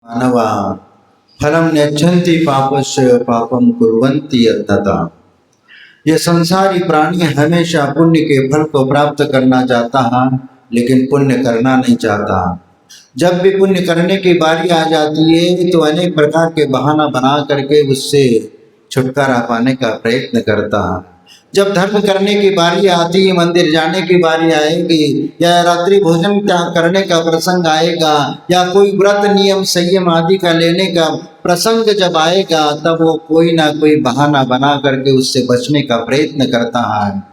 मानवा फलम नेच्छन्ति पापस्य पापम कुर्वन्ति यत्तता। ये संसारी प्राणी हमेशा पुण्य के फल को प्राप्त करना चाहता है, लेकिन पुण्य करना नहीं चाहता। जब भी पुण्य करने की बारी आ जाती है तो अनेक प्रकार के बहाना बना करके उससे छुटकारा पाने का प्रयत्न करता है। जब धर्म करने की बारी आती है, मंदिर जाने की बारी आएगी, या रात्रि भोजन करने का प्रसंग आएगा, या कोई व्रत नियम संयम आदि का लेने का प्रसंग जब आएगा, तब वो कोई ना कोई बहाना बना करके उससे बचने का प्रयत्न करता है।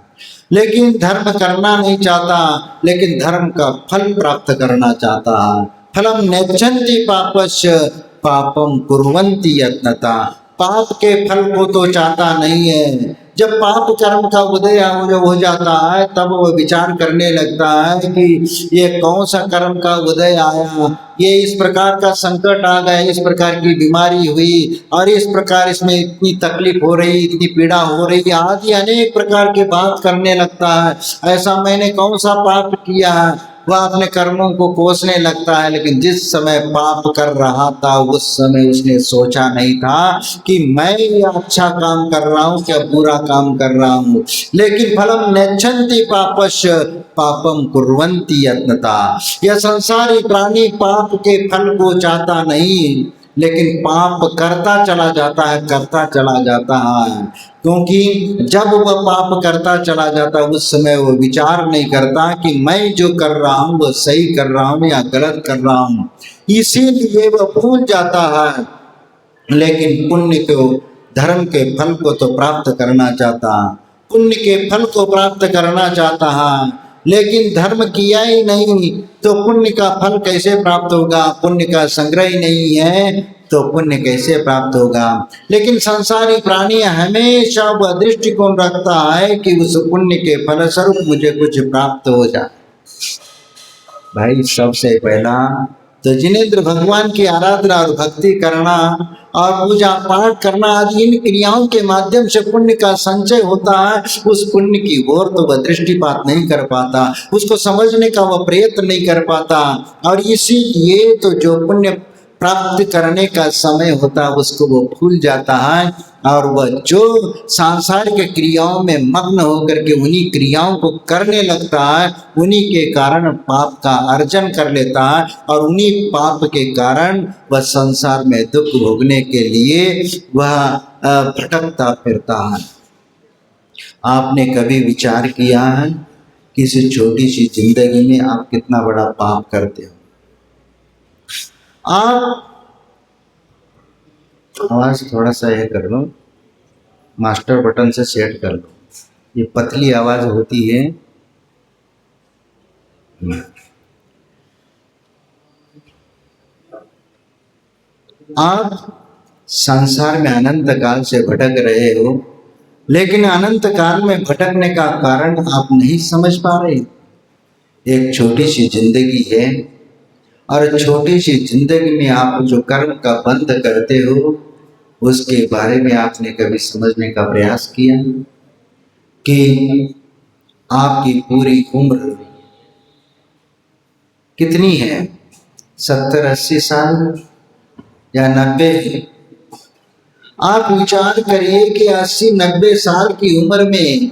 लेकिन धर्म करना नहीं चाहता, लेकिन धर्म का फल प्राप्त करना चाहता है। फलम नेच्छन्ति पापस्य पापम कुर्वन्ति यत्नता। पाप के फल को तो चाहता नहीं है। जब पाप कर्म का उदय हो जाता है, तब वो विचार करने लगता है कि ये कौन सा कर्म का उदय आया, ये इस प्रकार का संकट आ गया, इस प्रकार की बीमारी हुई, और इस प्रकार इसमें इतनी तकलीफ हो रही, इतनी पीड़ा हो रही, आदि अनेक प्रकार की बात करने लगता है। ऐसा मैंने कौन सा पाप किया है, वह अपने कर्मों को कोसने लगता है। लेकिन जिस समय पाप कर रहा था, उस समय उसने सोचा नहीं था कि मैं ये अच्छा काम कर रहा हूँ क्या बुरा काम कर रहा हूँ। लेकिन फलम नेच्छन्ति पापस्य पापम कुर्वन्ति यत्नता। यह संसारी प्राणी पाप के फल को चाहता नहीं, लेकिन पाप करता चला जाता है, करता चला जाता है। क्योंकि जब वह पाप करता चला जाता है, उस समय वो विचार नहीं करता कि मैं जो कर रहा हूँ वो सही कर रहा हूँ या गलत कर रहा हूँ, इसीलिए वह भूल जाता है। लेकिन पुण्य को, धर्म के फल को तो प्राप्त करना चाहता, पुण्य के फल को प्राप्त करना चाहता है, लेकिन धर्म किया ही नहीं तो पुण्य का फल कैसे प्राप्त होगा। पुण्य का संग्रह ही नहीं है तो पुण्य कैसे प्राप्त होगा। लेकिन संसारी प्राणी हमेशा वह दृष्टिकोण रखता है कि उस पुण्य के फलस्वरूप मुझे कुछ प्राप्त हो जाए। भाई, सबसे पहला तो जिनेंद्र भगवान की आराधना और भक्ति करना और पूजा पाठ करना आदि इन क्रियाओं के माध्यम से पुण्य का संचय होता है। उस पुण्य की ओर तो वह दृष्टिपात नहीं कर पाता, उसको समझने का वह प्रयत्न नहीं कर पाता, और इसीलिए तो जो पुण्य प्राप्त करने का समय होता है उसको वो भूल जाता है, और वह जो सांसारिक क्रियाओं में मग्न होकर के उन्हीं क्रियाओं को करने लगता है, उन्हीं के कारण पाप का अर्जन कर लेता है, और उन्हीं पाप के कारण वह संसार में दुख भोगने के लिए वह भटकता फिरता है। आपने कभी विचार किया है कि इस छोटी सी जिंदगी में आप कितना बड़ा पाप करते हो? आप आवाज थोड़ा सा यह कर लो, मास्टर बटन से सेट कर लो, ये पतली आवाज होती है। आप संसार में अनंत काल से भटक रहे हो, लेकिन अनंत काल में भटकने का कारण आप नहीं समझ पा रहे। एक छोटी सी जिंदगी है, और छोटी सी जिंदगी में आप जो कर्म का बंध करते हो, उसके बारे में आपने कभी समझने का प्रयास किया कि आपकी पूरी उम्र कितनी है? 70-80 साल या 90? आप विचार करिए कि 80-90 साल की उम्र में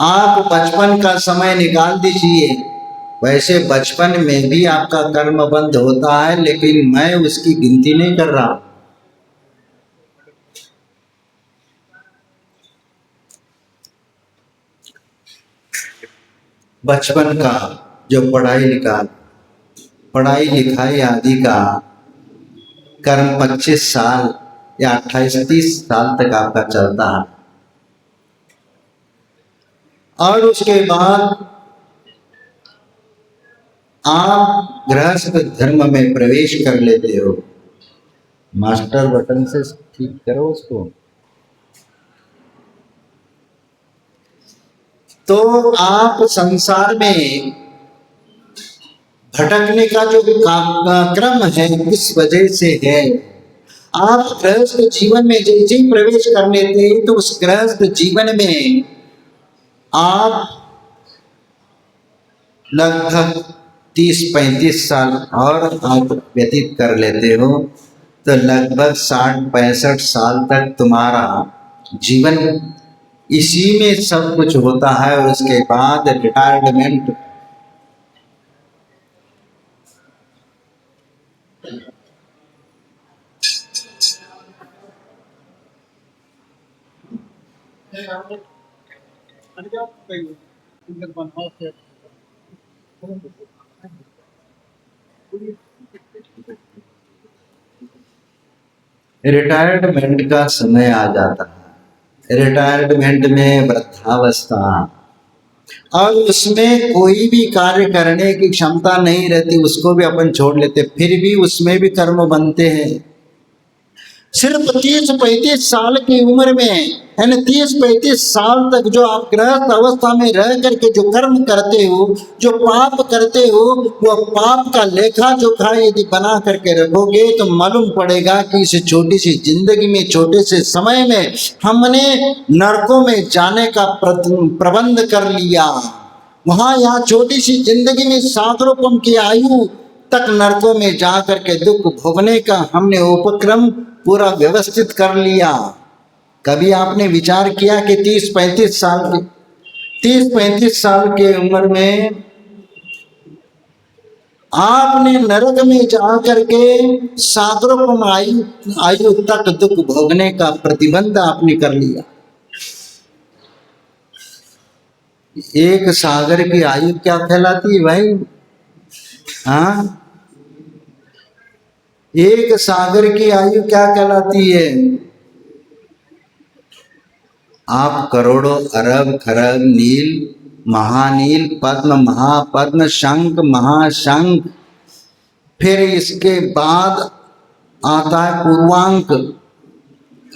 आप बचपन का समय निकाल दीजिए। वैसे बचपन में भी आपका कर्म बंद होता है, लेकिन मैं उसकी गिनती नहीं कर रहा। बचपन का जो पढ़ाई लिखाई आदि का कर्म 25 साल या 28-30 साल तक आपका चलता है, और उसके बाद आप गृहस्थ धर्म में प्रवेश कर लेते हो। मास्टर बटन से ठीक करो उसको। तो आप संसार में भटकने का जो क्रम है, इस वजह से है। आप गृहस्थ जीवन में जैसे ही प्रवेश कर लेते हैं, तो उस गृहस्थ जीवन में आप लगभग 30-35 साल और आप व्यतीत कर लेते हो तो लगभग 60-65 साल तक तुम्हारा जीवन इसी में सब कुछ होता है और उसके बाद रिटायरमेंट। रिटायरमेंट का समय आ जाता है, रिटायरमेंट में वृद्धावस्था, और उसमें कोई भी कार्य करने की क्षमता नहीं रहती, उसको भी अपन छोड़ लेते, फिर भी उसमें भी कर्म बनते हैं। सिर्फ 30-35 साल की उम्र में, यानी 30-35 साल तक जो आप गृहस्थ अवस्था में रह करके जो कर्म करते हो, जो पाप करते हो, वो पाप का लेखा जोखा यदि बना करके रखोगे तो मालूम पड़ेगा कि इस छोटी सी जिंदगी में, छोटे से समय में हमने नरकों में जाने का प्रबंध कर लिया। वहां यहाँ छोटी सी जिंदगी में सागरोपम की आयु तक नरकों में जा करके दुख भोगने का हमने उपक्रम पूरा व्यवस्थित कर लिया। कभी आपने विचार किया कि 30-35 साल के उम्र में आपने नरक में जा करके सागरोपम आयु तक दुख भोगने का प्रतिबंध आपने कर लिया। एक सागर की आयु क्या कहलाती है भाई? हाँ, एक सागर की आयु क्या कहलाती है? आप करोड़ों अरब खरब नील, महानील, पद्म, महापद्म, शंख, महाशंख, फिर इसके बाद आता है पूर्वांक।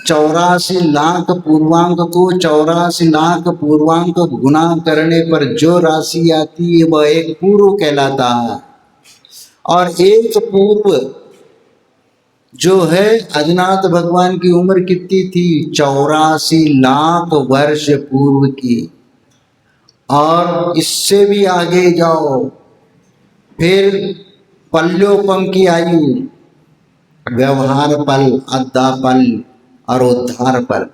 84 लाख पूर्वांक को 84 लाख पूर्वांक गुना करने पर जो राशि आती है वह एक पूर्व कहलाता है। और एक पूर्व जो है, आदिनाथ भगवान की उम्र कितनी थी? 84 लाख वर्ष पूर्व की। और इससे भी आगे जाओ, फिर पल्योपम की आयु, व्यवहार पल, अद्दा पल और उद्धार पल,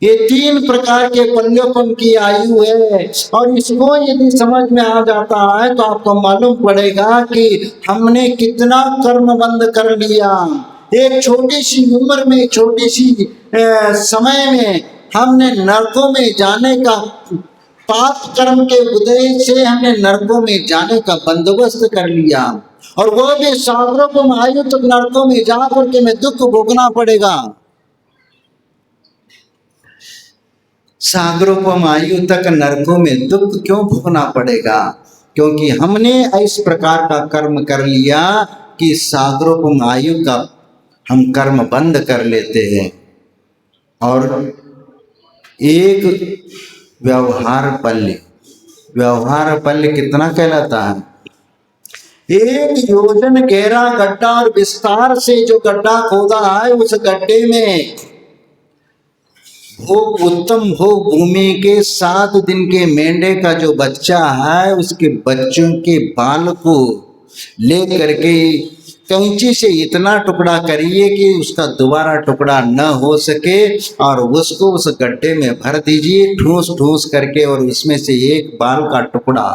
ये 3 प्रकार के पल्योपम की आयु है। और इसको यदि समझ में आ जाता है तो आपको मालूम पड़ेगा कि हमने कितना कर्म बंद कर लिया। एक छोटी सी उम्र में, छोटी सी समय में हमने नरकों में जाने का, पाप कर्म के उदय से हमने नरकों में जाने का बंदोबस्त कर लिया। और वो भी सागरोपम आयु तक नरकों में जा करके मैं दुख भोगना पड़ेगा। सागरोपम आयु तक नरकों में दुख क्यों भोगना पड़ेगा? क्योंकि हमने इस प्रकार का कर्म कर लिया कि सागरोपम आयु का हम कर्म बंद कर लेते हैं। और एक व्यवहार पल्य, व्यवहार पल्य कितना कहलाता है? 1 योजन गहरा गड्ढा, और विस्तार से जो गड्ढा खोदा है उस गड्ढे में भोग, उत्तम भोग भूमि के 7 दिन के मेंढे का जो बच्चा है, उसके बच्चों के बाल को ले करके कैंची से इतना टुकड़ा करिए कि उसका दोबारा टुकड़ा न हो सके, और उसको उस गड्ढे में भर दीजिए ठूस ठूस करके, और उसमें से एक बाल का टुकड़ा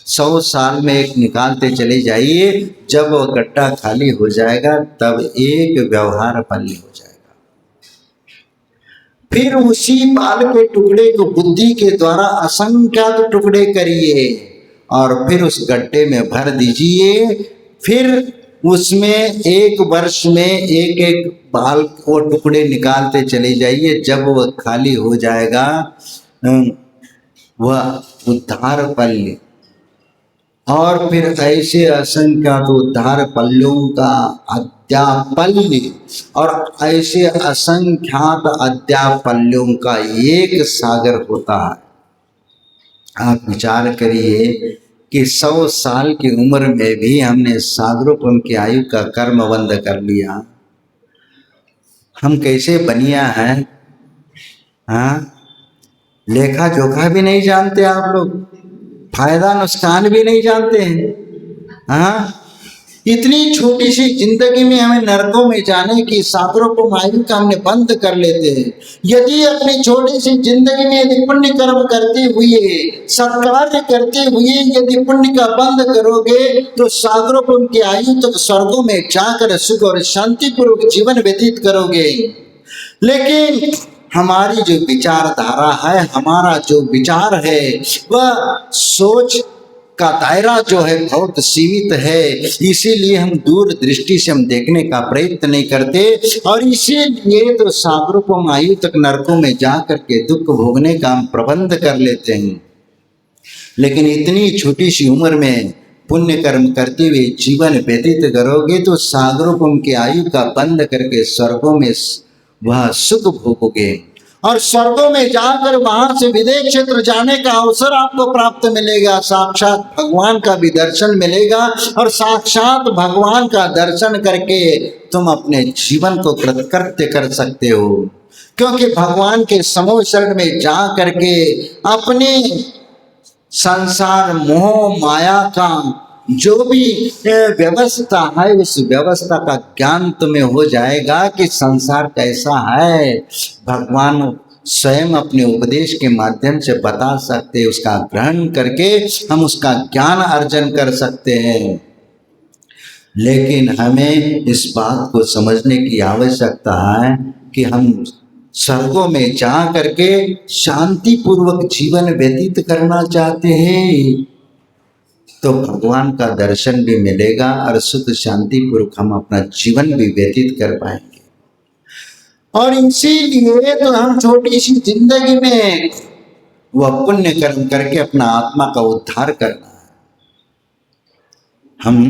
100 साल में एक निकालते चले जाइए। जब वह गड्ढा खाली हो जाएगा तब एक व्यवहार पल्य हो जाएगा। फिर उसी बाल के टुकड़े को बुद्धि के द्वारा असंख्यात टुकड़े करिए और फिर उस गड्ढे में भर दीजिए। फिर उसमें 1 वर्ष में एक एक बाल को टुकड़े निकालते चले जाइए। जब वह खाली हो जाएगा वह उद्धार पल्य। और फिर ऐसे असंख्यात उद्धार पल्यों का अद्यापल्य, और ऐसे असंख्यात अद्यापल्यों का एक सागर होता है। आप विचार करिए कि 100 साल की उम्र में भी हमने सागरोपम की आयु का कर्म बंद कर लिया। हम कैसे बनिया हैं? हाँ, लेखा जोखा भी नहीं जानते आप लोग। फायदा नुकसान भी नहीं जानते हैं। हाँ, इतनी छोटी सी जिंदगी में हमें नरकों में जाने की सागरों को मायू का हमने बंद कर लेते हैं। यदि अपनी छोटी सी जिंदगी में यदि पुण्य कर्म करते हुए, सत्कार्य करते हुए यदि पुण्य का बंद करोगे तो सागरों को उनकी आयु तक स्वर्गों में जाकर सुख और शांतिपूर्वक जीवन व्यतीत करोगे। लेकिन हमारी जो विचारधारा है, हमारा जो विचार है, वह सोच का दायरा जो है बहुत सीमित है। इसीलिए हम दूर दृष्टि से हम देखने का प्रयत्न नहीं करते और इसीलिए तो सागरों आयु तक नरकों में जा करके दुख भोगने का हम प्रबंध कर लेते हैं। लेकिन इतनी छोटी सी उम्र में पुण्य कर्म करते हुए जीवन व्यतीत करोगे तो सागरों की आयु का बंद करके स्वर्गों में वह सुख भोगोगे और स्वर्गों में जाकर वहां से विदेश क्षेत्र जाने का अवसर आपको प्राप्त मिलेगा। साक्षात भगवान का भी दर्शन मिलेगा और साक्षात भगवान का दर्शन करके तुम अपने जीवन को कृतकृत्य कर सकते हो, क्योंकि भगवान के समूह शरण में जा करके अपने संसार मोह माया का जो भी व्यवस्था है उस व्यवस्था का ज्ञान तुम्हें हो जाएगा कि संसार कैसा है। भगवान स्वयं अपने उपदेश के माध्यम से बता सकते हैं, उसका ग्रहण करके हम उसका ज्ञान अर्जन कर सकते हैं। लेकिन हमें इस बात को समझने की आवश्यकता है कि हम स्वर्गों में जा करके शांति पूर्वक जीवन व्यतीत करना चाहते हैं तो भगवान का दर्शन भी मिलेगा और सुख शांति पूर्वक हम अपना जीवन भी व्यतीत कर पाएंगे। और इसीलिए तो हम छोटी सी जिंदगी में वह पुण्य कर्म करके अपना आत्मा का उद्धार करना है। हम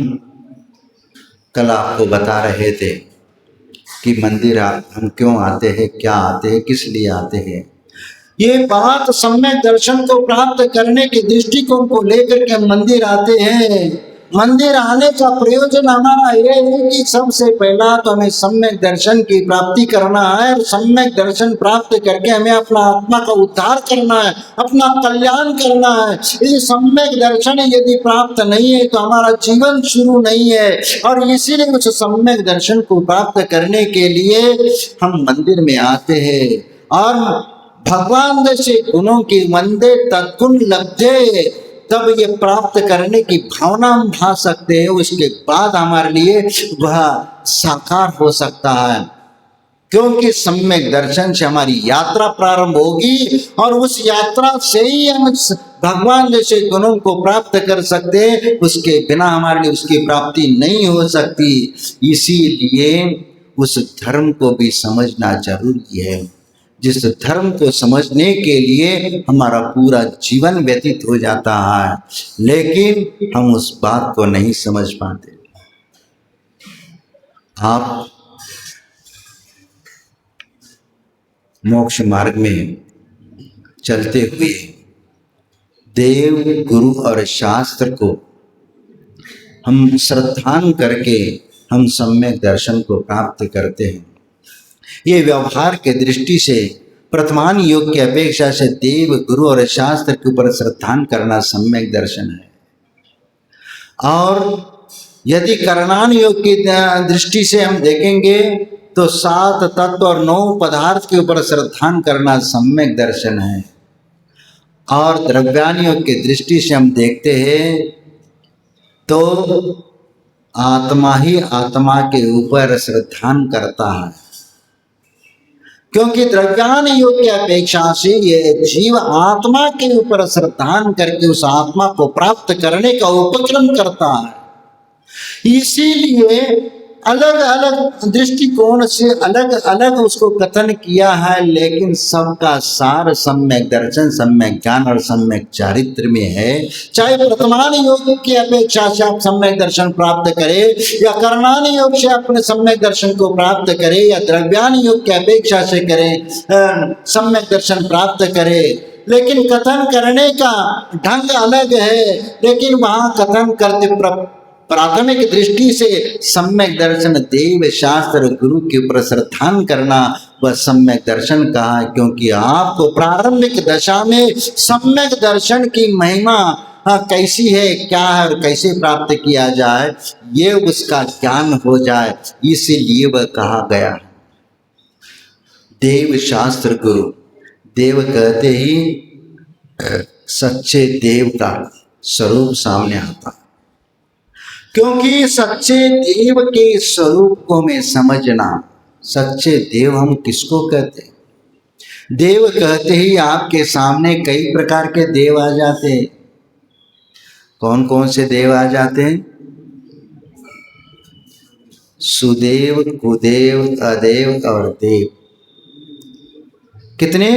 कल आपको बता रहे थे कि मंदिर हम क्यों आते हैं, क्या आते हैं, किस लिए आते हैं। ये बात सम्यक दर्शन को प्राप्त करने के दृष्टिकोण को लेकर के हम मंदिर आते हैं। मंदिर आने का प्रयोजन हमारा ये है कि सबसे पहला तो हमें सम्यक दर्शन की प्राप्ति करना है और सम्यक दर्शन प्राप्त करके हमें अपना आत्मा का उद्धार करना है, अपना कल्याण करना है। यदि सम्यक दर्शन यदि प्राप्त नहीं है तो हमारा जीवन शुरू नहीं है और इसीलिए उस सम्यक दर्शन को प्राप्त करने के लिए हम मंदिर में आते हैं और भगवान जैसे गुणों की वंदे तत्गुण लब्धे, तब ये प्राप्त करने की भावना हम भा सकते हैं। उसके बाद हमारे लिए वह साकार हो सकता है, क्योंकि सम्यक दर्शन से हमारी यात्रा प्रारंभ होगी और उस यात्रा से ही हम भगवान जैसे गुणों को प्राप्त कर सकते हैं। उसके बिना हमारे लिए उसकी प्राप्ति नहीं हो सकती। इसीलिए उस धर्म को भी समझना जरूरी है, जिस धर्म को समझने के लिए हमारा पूरा जीवन व्यतीत हो जाता है, लेकिन हम उस बात को नहीं समझ पाते। आप मोक्ष मार्ग में चलते हुए देव, गुरु और शास्त्र को हम श्रद्धान करके हम सम्यक दर्शन को प्राप्त करते हैं। ये व्यवहार के दृष्टि से प्रथमान योग की अपेक्षा से देव, गुरु और शास्त्र के ऊपर श्रद्धान करना सम्यक दर्शन है। और यदि करणान योग की दृष्टि से हम देखेंगे तो 7 तत्व और 9 पदार्थ के ऊपर श्रद्धान करना सम्यक दर्शन है। और द्रव्यान योग की दृष्टि से हम देखते हैं तो आत्मा ही आत्मा के ऊपर श्रद्धान करता है, क्योंकि द्रव्यान योग की अपेक्षा से ये जीव आत्मा के ऊपर श्रद्धान करके उस आत्मा को प्राप्त करने का उपक्रम करता है। इसीलिए अलग अलग दृष्टिकोण से अलग अलग उसको कथन किया है, लेकिन सबका सार सम्यक दर्शन, सम्यक ज्ञान और सम्यक चारित्र में है। चाहे वर्तमान योग की अपेक्षा से आप सम्यक दर्शन प्राप्त करें या करणान योग से अपने सम्यक दर्शन को प्राप्त करें या द्रव्यान योग की अपेक्षा से करें सम्यक दर्शन प्राप्त करें, लेकिन कथन करने का ढंग अलग है। लेकिन वहां कथन करते प्राथमिक दृष्टि से सम्यक दर्शन देव, शास्त्र, गुरु के ऊपर श्रद्धान करना वह सम्यक दर्शन कहा, क्योंकि आपको प्रारंभिक दशा में सम्यक दर्शन की महिमा कैसी है, क्या है और कैसे प्राप्त किया जाए, ये उसका ज्ञान हो जाए, इसीलिए वह कहा गया। देव शास्त्र गुरु, देव कहते ही सच्चे देव का स्वरूप सामने आता, क्योंकि सच्चे देव के स्वरूप को हमें समझना। सच्चे देव हम किसको कहते हैं? देव कहते ही आपके सामने कई प्रकार के देव आ जाते हैं। कौन कौन से देव आ जाते हैं? सुदेव, कुदेव, अदेव और देव। कितने?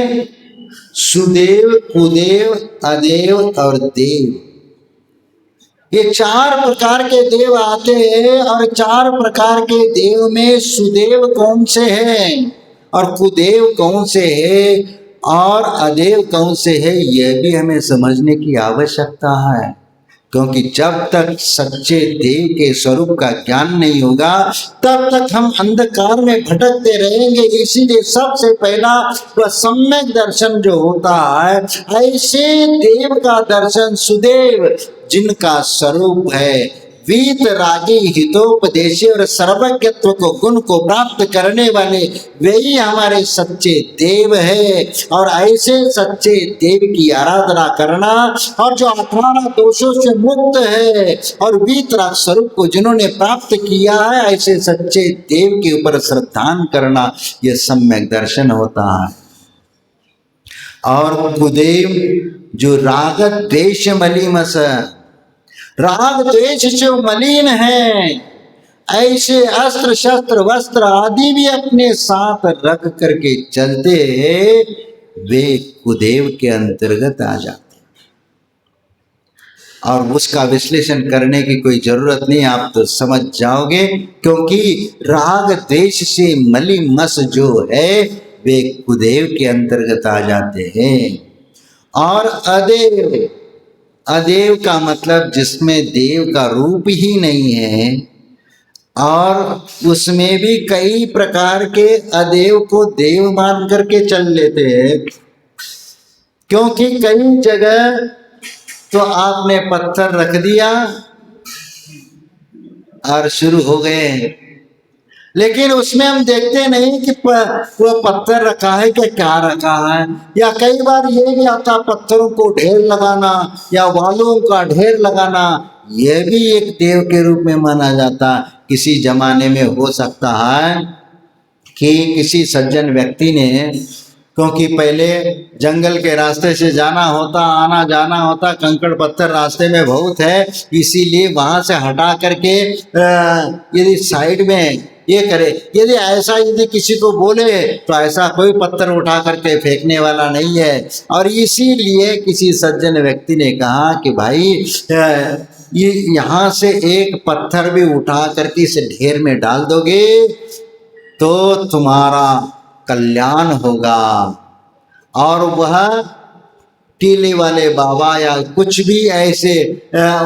सुदेव, कुदेव, अदेव और देव। ये 4 प्रकार के देव आते हैं, और 4 प्रकार के देव में सुदेव कौन से हैं और कुदेव कौन से है और अदेव कौन से है, यह भी हमें समझने की आवश्यकता है। क्योंकि जब तक सच्चे देव के स्वरूप का ज्ञान नहीं होगा, तब तक हम अंधकार में भटकते रहेंगे। इसीलिए सबसे पहला वह सम्यक दर्शन जो होता है, ऐसे देव का दर्शन, सुदेव जिनका स्वरूप है वीत रागी हितोपदेशी और सर्वज्ञत्व को गुण को प्राप्त करने वाले, वही हमारे सच्चे देव है। और ऐसे सच्चे देव की आराधना करना, और जो 18 दोषों से मुक्त है और वीतराग स्वरूप को जिन्होंने प्राप्त किया है, ऐसे सच्चे देव के ऊपर श्रद्धान करना, यह सम्यक दर्शन होता है। और कुदेव जो राग द्वेष मलिमस, राग द्वेष जो मलिन है, ऐसे अस्त्र शस्त्र वस्त्र आदि भी अपने साथ रख करके चलते हैं, वे कुदेव के अंतर्गत आ जाते हैं। और उसका विश्लेषण करने की कोई जरूरत नहीं, आप तो समझ जाओगे। क्योंकि राग द्वेष से मलिमस जो है, वे कुदेव के अंतर्गत आ जाते हैं। और अदेव, अदेव का मतलब जिसमें देव का रूप ही नहीं है, और उसमें भी कई प्रकार के अदेव को देव मान करके चल लेते हैं। क्योंकि कई जगह तो आपने पत्थर रख दिया और शुरू हो गए, लेकिन उसमें हम देखते नहीं कि वो पत्थर रखा है कि क्या रखा है। या कई बार ये भी आता, पत्थरों को ढेर लगाना या बालुओं का ढेर लगाना, यह भी एक देव के रूप में माना जाता। किसी जमाने में हो सकता है कि किसी सज्जन व्यक्ति ने, क्योंकि पहले जंगल के रास्ते से जाना होता, आना जाना होता, कंकड़ पत्थर रास्ते में बहुत है, इसीलिए वहां से हटा करके यदि साइड में ये करे। यदि ऐसा यदि किसी को बोले तो ऐसा कोई पत्थर उठा करके फेंकने वाला नहीं है। और इसीलिए किसी सज्जन व्यक्ति ने कहा कि भाई ये यहाँ से एक पत्थर भी उठा करके इस ढेर में डाल दोगे तो तुम्हारा कल्याण होगा। और वह टीले वाले बाबा या कुछ भी ऐसे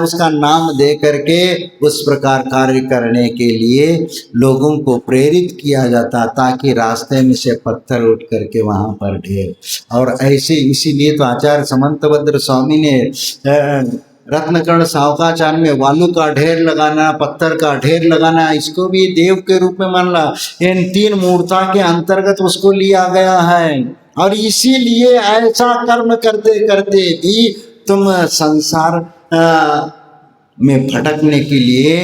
उसका नाम दे करके उस प्रकार कार्य करने के लिए लोगों को प्रेरित किया जाता, ताकि रास्ते में से पत्थर उठ करके वहाँ पर ढेर। और ऐसे इसीलिए तो आचार्य समंतभद्र स्वामी ने रत्नकर्ण सावकाचार्य में वालू का ढेर लगाना, पत्थर का ढेर लगाना, इसको भी देव के रूप में मानना। इन 3 मूर्ता के अंतर्गत उसको लिया गया है। और इसीलिए ऐसा कर्म करते करते भी तुम संसार में भटकने के लिए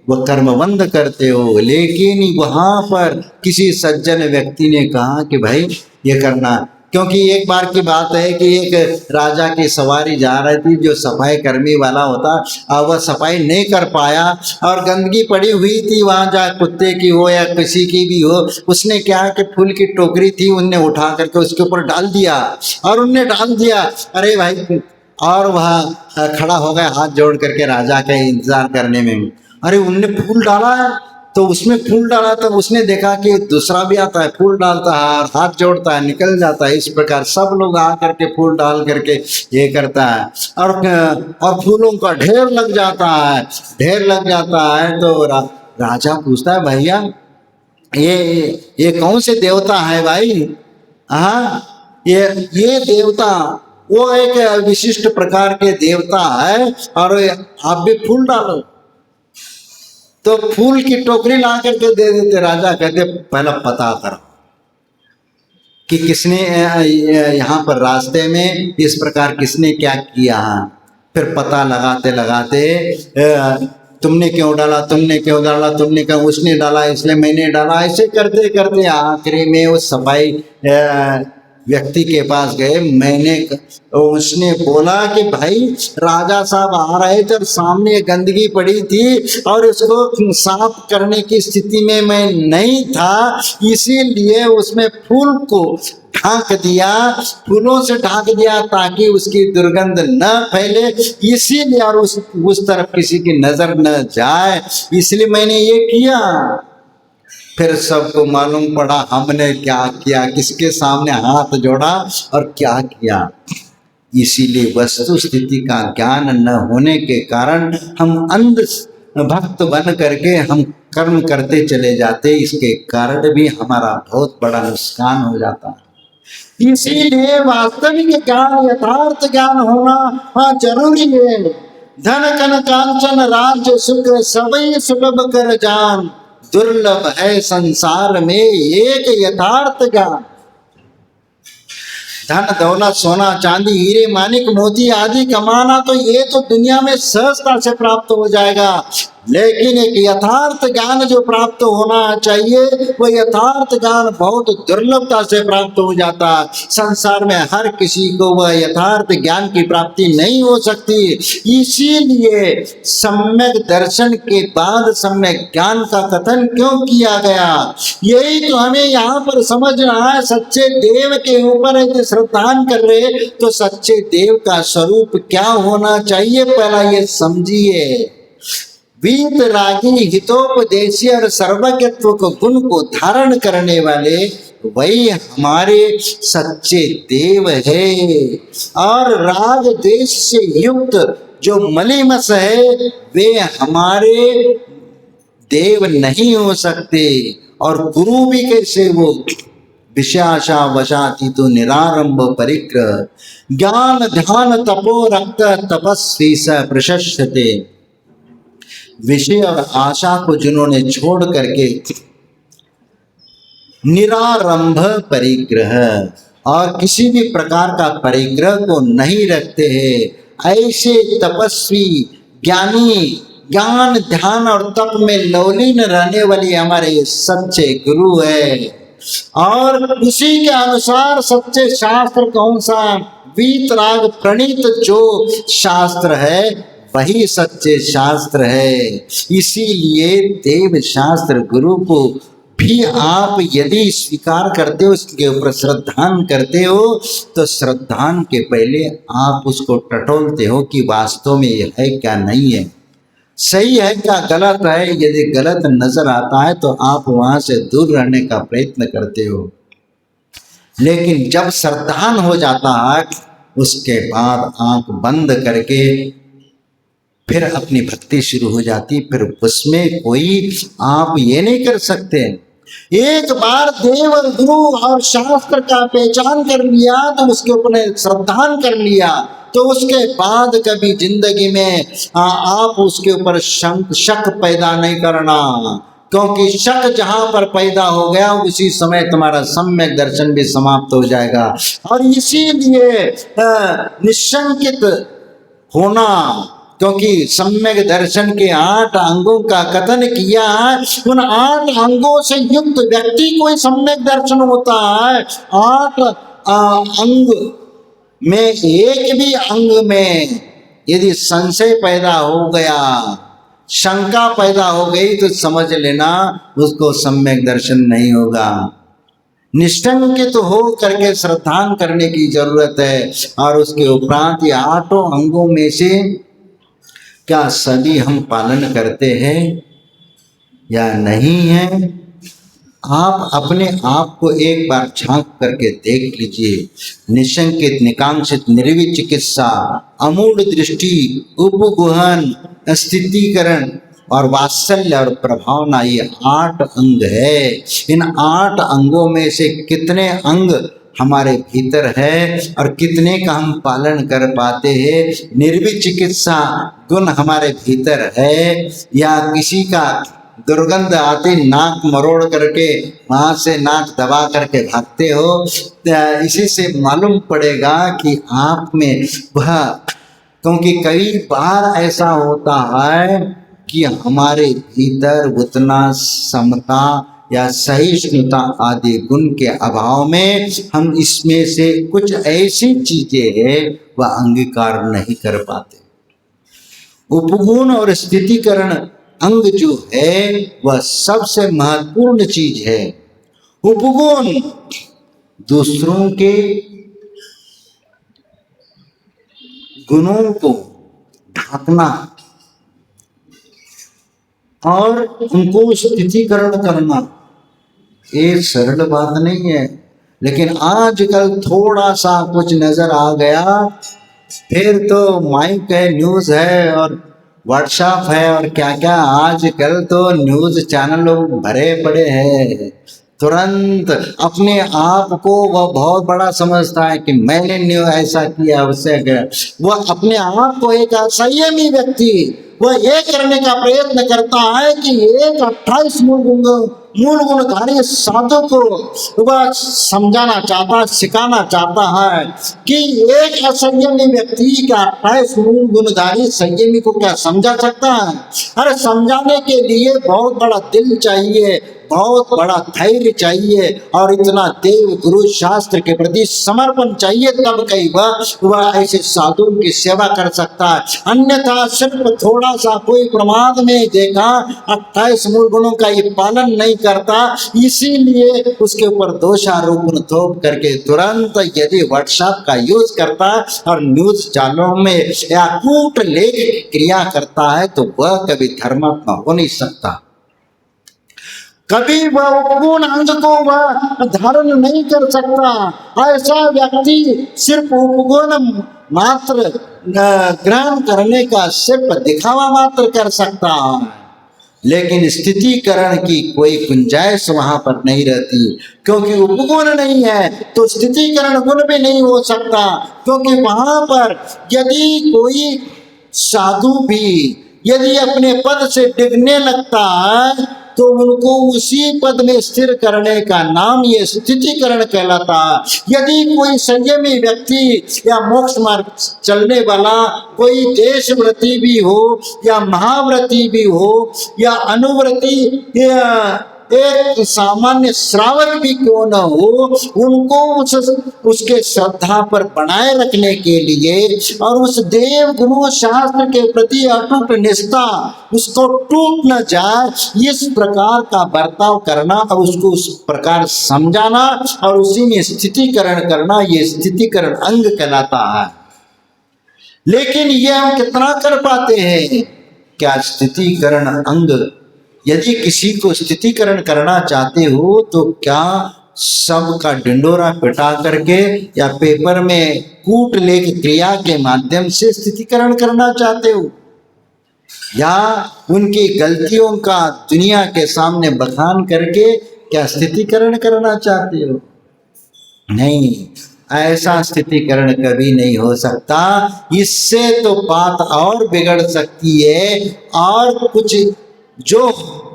वह कर्मबंध करते हो। लेकिन वहाँ पर किसी सज्जन व्यक्ति ने कहा कि भाई ये करना, क्योंकि एक बार की बात है कि एक राजा की सवारी जा रही थी, जो सफाई कर्मी वाला होता, और वह सफाई नहीं कर पाया और गंदगी पड़ी हुई थी वहाँ, जा कुत्ते की हो या किसी की भी हो। उसने क्या कि फूल की टोकरी थी, उनने उठा करके उसके ऊपर डाल दिया, और उनने डाल दिया, अरे भाई, और वह खड़ा हो गया हाथ जोड़ करके राजा का इंतजार करने में। अरे उनने फूल डाला तो उसमें फूल डाला, तो उसने देखा कि दूसरा भी आता है, फूल डालता है और हाथ जोड़ता है, निकल जाता है। इस प्रकार सब लोग आ करके फूल डाल करके ये करता है, और फूलों का ढेर लग जाता है, ढेर लग जाता है। तो राजा पूछता है, भैया ये कौन से देवता है भाई? हाँ, ये देवता वो एक विशिष्ट प्रकार के देवता है, और आप भी फूल डालो। तो फूल की टोकरी ला करके दे देते। राजा कहते पहला पता करो कि किसने यहाँ पर रास्ते में इस प्रकार किसने क्या किया। फिर पता लगाते लगाते तुमने क्यों डाला, तुमने क्यों डाला, तुमने क्यों, उसने डाला इसलिए मैंने डाला, ऐसे करते करते आखिरी में उस सफाई व्यक्ति के पास गए। उसने बोला कि भाई राजा साहब आ रहे थे और सामने गंदगी पड़ी थी और इसको साफ करने की स्थिति में मैं नहीं था, इसीलिए उसमें फूल को ढांक दिया, फूलों से ढांक दिया ताकि उसकी दुर्गंध न फैले, इसीलिए, और उस तरफ किसी की नजर न जाए, इसलिए मैंने ये किया। फिर सबको मालूम पड़ा हमने क्या किया, किसके सामने हाथ जोड़ा और क्या किया। इसीलिए वस्तु स्थिति का ज्ञान न होने के कारण हम अंध भक्त बन करके हम कर्म करते चले जाते, इसके कारण भी हमारा बहुत बड़ा नुकसान हो जाता है। इसीलिए वास्तविक ज्ञान, यथार्थ ज्ञान होना जरूरी है। धन कन कांचन राज्य सुख सबई सुलभ कर जान, दुर्लभ है संसार में एक यथार्थ ज्ञान। धन दौलत सोना चांदी हीरे मानिक मोती आदि कमाना तो ये तो दुनिया में सहजता से प्राप्त हो जाएगा, लेकिन एक यथार्थ ज्ञान जो प्राप्त होना चाहिए वो यथार्थ ज्ञान बहुत दुर्लभता से प्राप्त हो जाता। संसार में हर किसी को वह यथार्थ ज्ञान की प्राप्ति नहीं हो सकती। इसीलिए सम्यक दर्शन के बाद सम्यक ज्ञान का कथन क्यों किया गया, यही तो हमें यहाँ पर समझना है। सच्चे देव के ऊपर यदि श्रद्धान कर रहे तो सच्चे देव का स्वरूप क्या होना चाहिए, पहला ये समझिए। वीत रागी हितोपदेशी और सर्वज्ञत्व को गुण को धारण करने वाले वही हमारे सच्चे देव है। और राग द्वेष से युक्त जो मलिमस है वे हमारे देव नहीं हो सकते। और गुरु भी कैसे, वो विषयाशा वशाती तो निरारंभ परिग्रह, ज्ञान ध्यान तपो रक्त तपस्वी स प्रशस्यते। विषय और आशा को जिन्होंने छोड़ करके निरारंभ परिग्रह और किसी भी प्रकार का परिग्रह को नहीं रखते हैं, ऐसे तपस्वी ज्ञानी ज्ञान ध्यान और तप में लवलीन रहने वाली हमारे सच्चे गुरु है। और उसी के अनुसार सच्चे शास्त्र कौन सा, वीतराग प्रणीत जो शास्त्र है वही सच्चे शास्त्र है। इसीलिए देव शास्त्र गुरु को भी आप यदि स्वीकार करते हो, उसके ऊपर श्रद्धान करते हो, तो श्रद्धान के पहले आप उसको टटोलते हो कि वास्तव में यह है क्या, नहीं है, सही है क्या, गलत है। यदि गलत नजर आता है तो आप वहां से दूर रहने का प्रयत्न करते हो। लेकिन जब श्रद्धान हो जाता है उसके बाद आंख बंद करके फिर अपनी भक्ति शुरू हो जाती। फिर उसमें कोई आप ये नहीं कर सकते। एक बार देव और गुरु और शास्त्र का पहचान कर लिया तो उसके ऊपर श्रद्धान कर लिया, तो उसके बाद कभी जिंदगी में आप उसके ऊपर शक पैदा नहीं करना, क्योंकि शक जहां पर पैदा हो गया उसी समय तुम्हारा सम्यक दर्शन भी समाप्त हो जाएगा। और इसीलिए निशंकित होना, क्योंकि सम्यक दर्शन के 8 अंगों का कथन किया है, उन 8 अंगों से युक्त व्यक्ति को ही सम्यक दर्शन होता है। 8 अंग में एक भी अंग में यदि संशय पैदा हो गया, शंका पैदा हो गई, तो समझ लेना उसको सम्यक दर्शन नहीं होगा। निष्ठंकित हो करके श्रद्धान करने की जरूरत है। और उसके उपरांत ये 8 अंगों में से क्या सभी हम पालन करते हैं या नहीं है, आप अपने आप को एक बार झांक करके देख लीजिए। निशंकित, निकांक्षित, निर्विक चिकित्सा, अमूढ़ दृष्टि, उपगुहन, स्थितिकरण और वात्सल्य और प्रभावना, ये 8 अंग है। इन 8 अंगों में से कितने अंग हमारे भीतर है और कितने का हम पालन कर पाते हैं। निर्भीक चिकित्सा गुण हमारे भीतर है या किसी का दुर्गंध आते नाक मरोड़ करके वहां से नाक दबा करके भागते हो, इसी से मालूम पड़ेगा कि आप में वह, क्योंकि कई बार ऐसा होता है कि हमारे भीतर उतना समता या सहिष्णुता आदि गुण के अभाव में हम इसमें से कुछ ऐसी चीजें हैं वह अंगीकार नहीं कर पाते। उपगुण और स्थितिकरण अंग जो है वह सबसे महत्वपूर्ण चीज है। उपगुण दूसरों के गुणों को ढांकना और उनको स्थितिकरण करना, ये सरल बात नहीं है। लेकिन आजकल थोड़ा सा कुछ नजर आ गया फिर तो माइक है, न्यूज है और व्हाट्सएप है और क्या क्या, आजकल तो न्यूज चैनल भरे पड़े हैं। तुरंत अपने आप को वह बहुत बड़ा समझता है कि मैंने न्यू ऐसा किया उससे किया। वह अपने आप को एक असंयमी व्यक्ति वह ये करने का प्रयत्न करता है कि एक 28 मूल गुणधारी साधु को वह समझाना चाहता, सिखाना चाहता है कि एक असंयमी व्यक्ति क्या 28 मूल गुणधारी संयमी को क्या समझा सकता है? अरे समझाने के लिए बहुत बड़ा दिल चाहिए, बहुत बड़ा धैर्य चाहिए और इतना देव गुरु शास्त्र के प्रति समर्पण चाहिए, तब कई वह ऐसे साधुओं की सेवा कर सकता है। अन्यथा सिर्फ थोड़ा सा कोई प्रमाद में देखा 28 मूल गुणों का ये पालन नहीं करता, इसीलिए उसके ऊपर दोषारोपण थोप करके तुरंत यदि व्हाट्सएप का यूज करता है और न्यूज चैनलों में या कूट लेख क्रिया करता है तो वह कभी धर्मात्मा हो नहीं सकता। कभी वह उपगुण अंग को वह धारण नहीं कर सकता। ऐसा व्यक्ति सिर्फ उपगुण मात्र ग्रहण करने का सिर्फ दिखावा मात्र कर सकता है, लेकिन स्थितिकरण की कोई गुंजाइश वहां पर नहीं रहती। क्योंकि उपगुण नहीं है तो स्थितिकरण गुण भी नहीं हो सकता। क्योंकि वहां पर यदि कोई साधु भी यदि अपने पद से डिगने लगता है तो उनको उसी पद में स्थिर करने का नाम ये स्थितिकरण कहलाता है। यदि कोई संयमी व्यक्ति या मोक्ष मार्ग चलने वाला कोई देशव्रती भी हो या महाव्रती भी हो या अनुव्रती या एक सामान्य श्रावक भी क्यों न हो, उनको उसके श्रद्धा पर बनाए रखने के लिए और उस देव गुरु शास्त्र के प्रति अटूट निष्ठा उसको टूट न जाए, इस प्रकार का बर्ताव करना और उसको उस प्रकार समझाना और उसी में स्थितिकरण करना, ये स्थितिकरण अंग कहलाता है। लेकिन ये हम कितना कर पाते हैं? क्या स्थितिकरण अंग, यदि किसी को स्थितिकरण करना चाहते हो तो क्या सबका डिंडोरा पिटा करके या पेपर में कूट लेख क्रिया के माध्यम से स्थितिकरण करना चाहते हो, या उनकी गलतियों का दुनिया के सामने बखान करके क्या स्थितिकरण करना चाहते हो? नहीं, ऐसा स्थितिकरण कभी नहीं हो सकता। इससे तो बात और बिगड़ सकती है और कुछ जो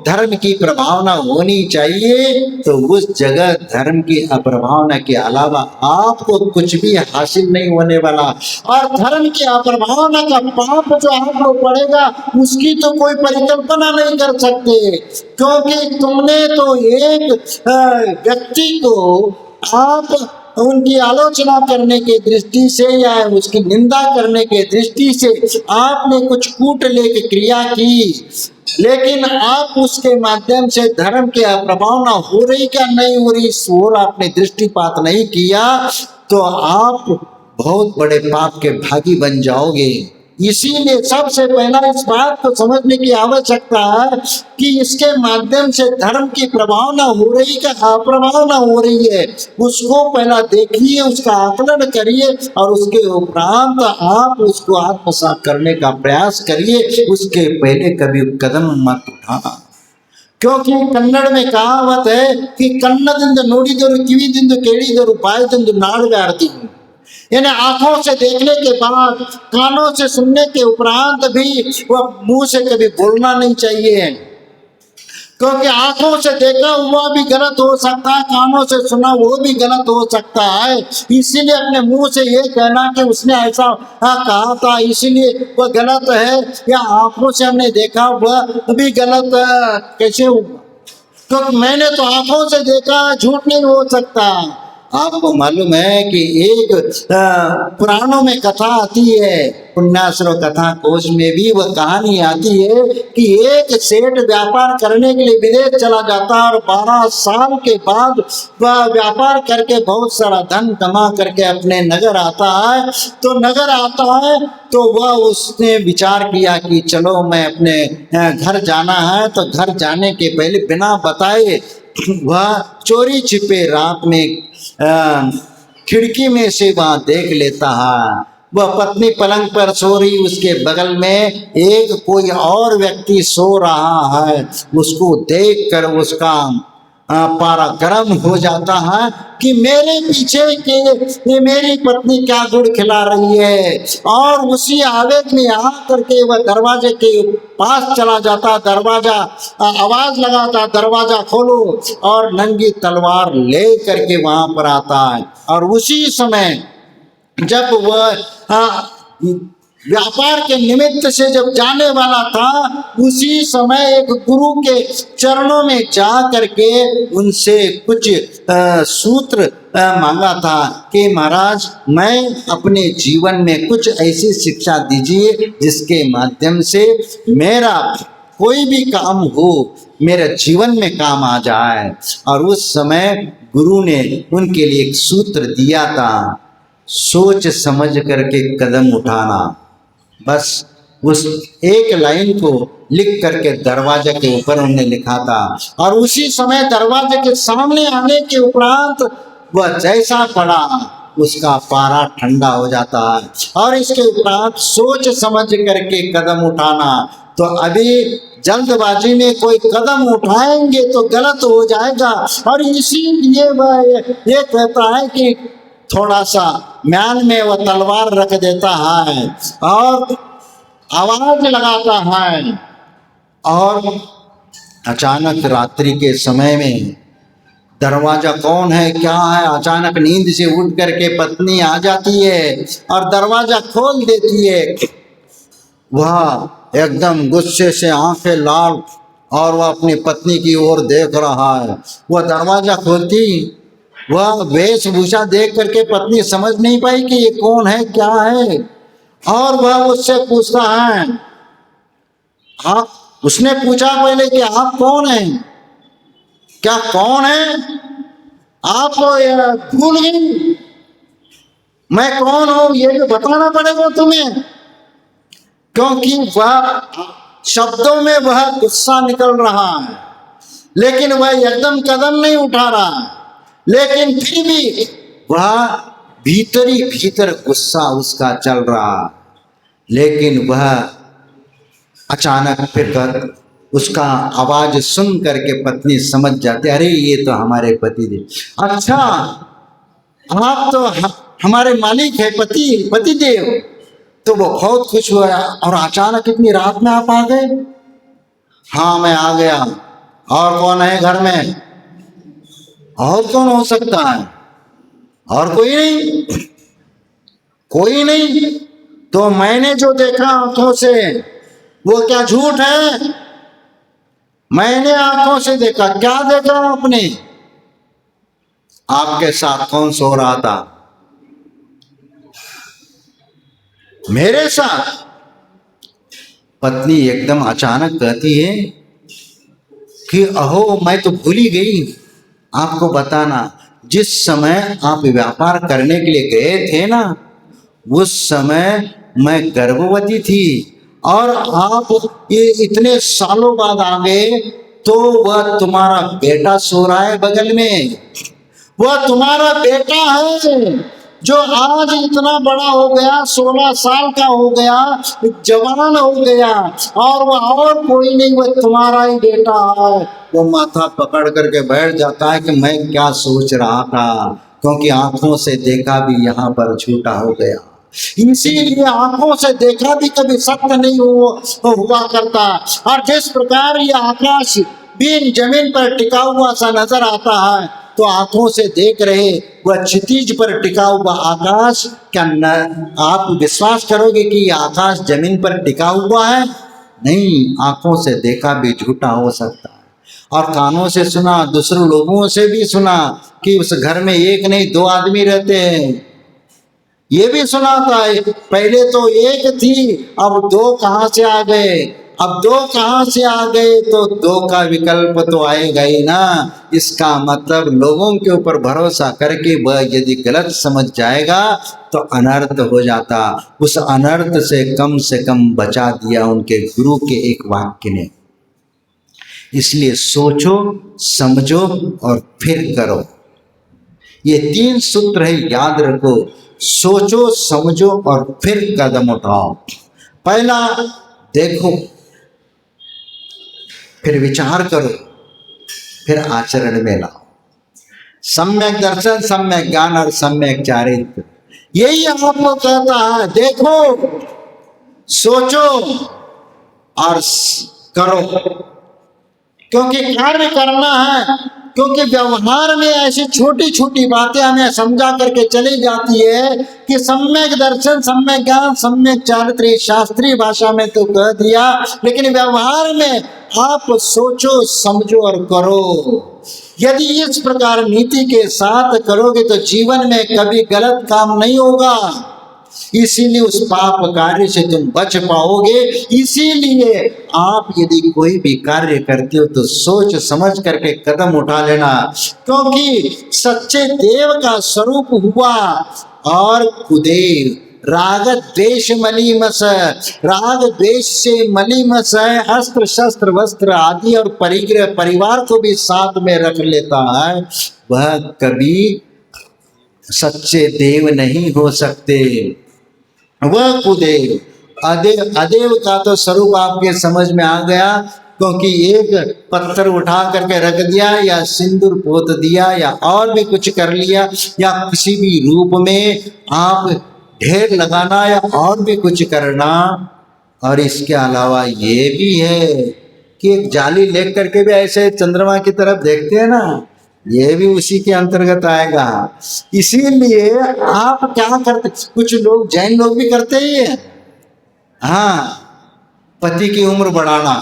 धर्म की प्रभावना होनी चाहिए तो उस जगह धर्म की अप्रभावना के अलावा आपको कुछ भी हासिल नहीं होने वाला। और धर्म की अप्रभावना का पाप जो आपको पड़ेगा उसकी तो कोई परिकल्पना नहीं कर सकते, क्योंकि तुमने तो एक व्यक्ति को आप उनकी आलोचना करने के दृष्टि से या उसकी निंदा करने के दृष्टि से आपने कुछ कूट लेख क्रिया की, लेकिन आप उसके माध्यम से धर्म के अप्रभावना हो रही क्या नहीं हो रही इस ओर आपने दृष्टिपात नहीं किया तो आप बहुत बड़े पाप के भागी बन जाओगे। इसीलिए सबसे पहला इस बात को समझने की आवश्यकता है कि इसके माध्यम से धर्म की प्रभावना हो रही का अप्रभावना हो रही है, उसको पहला देखिए, उसका आकलन करिए और उसके उपरांत आप उसको आत्मसात करने का प्रयास करिए। उसके पहले कभी कदम मत उठाना, क्योंकि कन्नड़ में कहावत है कि कन्नದಿಂದ ನುಡಿದರು ಕಿವಿದಿಂದ ಕೇಳಿದರು ಬಾಯಿದಿಂದ ನಾಡಗಾರ್ತಿನಿ, यानी आंखों से देखने के बाद, कानों से सुनने के उपरांत भी वह मुंह से कभी बोलना नहीं चाहिए, क्योंकि आंखों से देखा हुआ भी गलत हो सकता है, कानों से सुना वो भी गलत हो सकता है। इसीलिए अपने मुंह से ये कहना कि उसने ऐसा कहा था इसीलिए वह गलत है, या आंखों से हमने देखा वह भी गलत कैसे होगा, क्योंकि मैंने तो आंखों से देखा, झूठ नहीं हो सकता। आपको मालूम है कि एक पुराणों में कथा आती है, पुण्याश्रव कथा कोश में भी वह कहानी आती है कि एक सेठ व्यापार करने के लिए विदेश चला जाता है और 12 साल के बाद वह व्यापार करके बहुत सारा धन कमा करके अपने नगर आता है। तो नगर आता है तो वह उसने विचार किया कि चलो मैं अपने घर जाना है, तो घर जाने के पहले बिना बताए वह चोरी छिपे रात में खिड़की में से वहां देख लेता है, वह पत्नी पलंग पर सो रही, उसके बगल में एक कोई और व्यक्ति सो रहा है। उसको देखकर उसका पारा गर्म हो जाता है कि मेरे पीछे के ये मेरी पत्नी क्या गुड़ खिला रही है, और उसी आवेग में आ करके वह दरवाजे के पास चला जाता, दरवाजा आवाज लगाता दरवाजा खोलो, और नंगी तलवार ले करके वहां पर आता है। और उसी समय जब वह व्यापार के निमित्त से जब जाने वाला था, उसी समय एक गुरु के चरणों में जा करके उनसे कुछ सूत्र मांगा था कि महाराज मैं अपने जीवन में कुछ ऐसी शिक्षा दीजिए जिसके माध्यम से मेरा कोई भी काम हो मेरे जीवन में काम आ जाए। और उस समय गुरु ने उनके लिए एक सूत्र दिया था, सोच समझ करके कदम उठाना। बस उस एक लाइन को लिख करके दरवाजे के ऊपर उन्होंने लिखा था, और उसी समय दरवाजे के सामने आने के उपरांत वह जैसा पड़ा उसका पारा ठंडा हो जाता है। और इसके उपरांत सोच समझ करके कदम उठाना। तो अभी जल्दबाजी में कोई कदम उठाएंगे तो गलत हो जाएगा, और इसीलिए वह ये कहता है कि थोड़ा सा म्यान में वह तलवार रख देता है और आवाज लगाता है, और अचानक रात्रि के समय में दरवाजा कौन है क्या है, अचानक नींद से उठ करके पत्नी आ जाती है और दरवाजा खोल देती है। वह एकदम गुस्से से आंखें लाल, और वह अपनी पत्नी की ओर देख रहा है। वह दरवाजा खोलती, वह वेशभूषा देख करके पत्नी समझ नहीं पाई कि ये कौन है क्या है, और वह उससे पूछता है, आप उसने पूछा पहले कि आप कौन हैं, क्या कौन है, आप तो भूल गई मैं कौन हूं, ये भी बताना पड़ेगा तुम्हें। क्योंकि वह शब्दों में वह गुस्सा निकल रहा है, लेकिन वह एकदम कदम नहीं उठा रहा है, लेकिन फिर भी वह भीतरी भीतर गुस्सा उसका चल रहा। लेकिन वह अचानक फिर उसका आवाज सुन करके पत्नी समझ जाती, अरे ये तो हमारे पति देव, अच्छा आप तो हमारे मालिक है, पति देव। तो वो बहुत खुश हुआ, और अचानक इतनी रात में आप आ गए। हाँ मैं आ गया, और कौन है घर में, और कौन हो सकता है, और कोई नहीं, कोई नहीं। तो मैंने जो देखा आंखों से वो क्या झूठ है, मैंने आंखों से देखा। क्या देखा आपने, आपके साथ कौन सो रहा था, मेरे साथ। पत्नी एकदम अचानक कहती है कि अहो मैं तो भूल ही गई आपको बताना, जिस समय आप व्यापार करने के लिए गए थे ना, उस समय मैं गर्भवती थी, और आप ये इतने सालों बाद आ गए, तो वह तुम्हारा बेटा सो रहा है बगल में, वह तुम्हारा बेटा है, जो आज इतना बड़ा हो गया, 16 साल का हो गया, जवान हो गया, और वह और कोई नहीं, वह तुम्हारा ही बेटा है, वो माथा पकड़ करके बैठ जाता है कि मैं क्या सोच रहा था, क्योंकि आंखों से देखा भी यहाँ पर झूठा हो गया। इसीलिए आंखों से देखा भी कभी सत्य नहीं हुआ करता। और जिस प्रकार ये आकाश भी जमीन पर टिका हुआ सा नजर आता है, तो आंखों से देख रहे वह क्षितिज पर टिका हुआ आकाश, क्या आप विश्वास करोगे कि यह आकाश जमीन पर टिका हुआ है? नहीं, आंखों से देखा भी झूठा हो सकता है, और कानों से सुना, दूसरे लोगों से भी सुना कि उस घर में एक नहीं 2 आदमी रहते हैं। ये भी सुना था, पहले तो एक थी, अब 2 कहां से आ गए, अब 2 कहां से आ गए, तो 2 का विकल्प तो आएगा ही ना। इसका मतलब लोगों के ऊपर भरोसा करके वह यदि गलत समझ जाएगा तो अनर्थ हो जाता। उस अनर्थ से कम बचा दिया उनके गुरु के एक वाक्य ने। इसलिए सोचो, समझो और फिर करो, ये 3 सूत्र है, याद रखो। सोचो, समझो और फिर कदम उठाओ। पहला देखो, फिर विचार करो, फिर आचरण में लाओ। सम्यक दर्शन, सम्यक ज्ञान और सम्यक चारित्र, यही आपको कहता है। देखो, सोचो और करो, क्योंकि कार्य करना है। क्योंकि व्यवहार में ऐसी छोटी छोटी बातें हमें समझा करके चली जाती है कि सम्यक दर्शन, सम्यक ज्ञान, सम्यक चारित्र, शास्त्रीय भाषा में तो कह दिया, लेकिन व्यवहार में आप सोचो, समझो और करो। यदि इस प्रकार नीति के साथ करोगे तो जीवन में कभी गलत काम नहीं होगा, इसीलिए उस पाप कार्य से तुम बच पाओगे। इसीलिए आप यदि कोई भी कार्य करते हो तो सोच समझ करके कदम उठा लेना, क्योंकि सच्चे देव का स्वरूप हुआ और कुदेव राग द्वेष मलीमस, राग द्वेष से मलीमस है, अस्त्र शस्त्र वस्त्र आदि और परिग्रह परिवार को भी साथ में रख लेता है, वह कभी सच्चे देव नहीं हो सकते। वह कुदेव, अदेव का तो स्वरूप आपके समझ में आ गया, क्योंकि एक पत्थर उठा करके रख दिया, या सिंदूर पोत दिया, या और भी कुछ कर लिया, या किसी भी रूप में आप ढेर लगाना, या और भी कुछ करना। और इसके अलावा ये भी है कि एक जाली लेकर करके भी ऐसे चंद्रमा की तरफ देखते हैं ना, ये भी उसी के अंतर्गत आएगा। इसीलिए आप क्या करते, कुछ लोग जैन लोग भी करते ही है, हाँ, पति की उम्र बढ़ाना,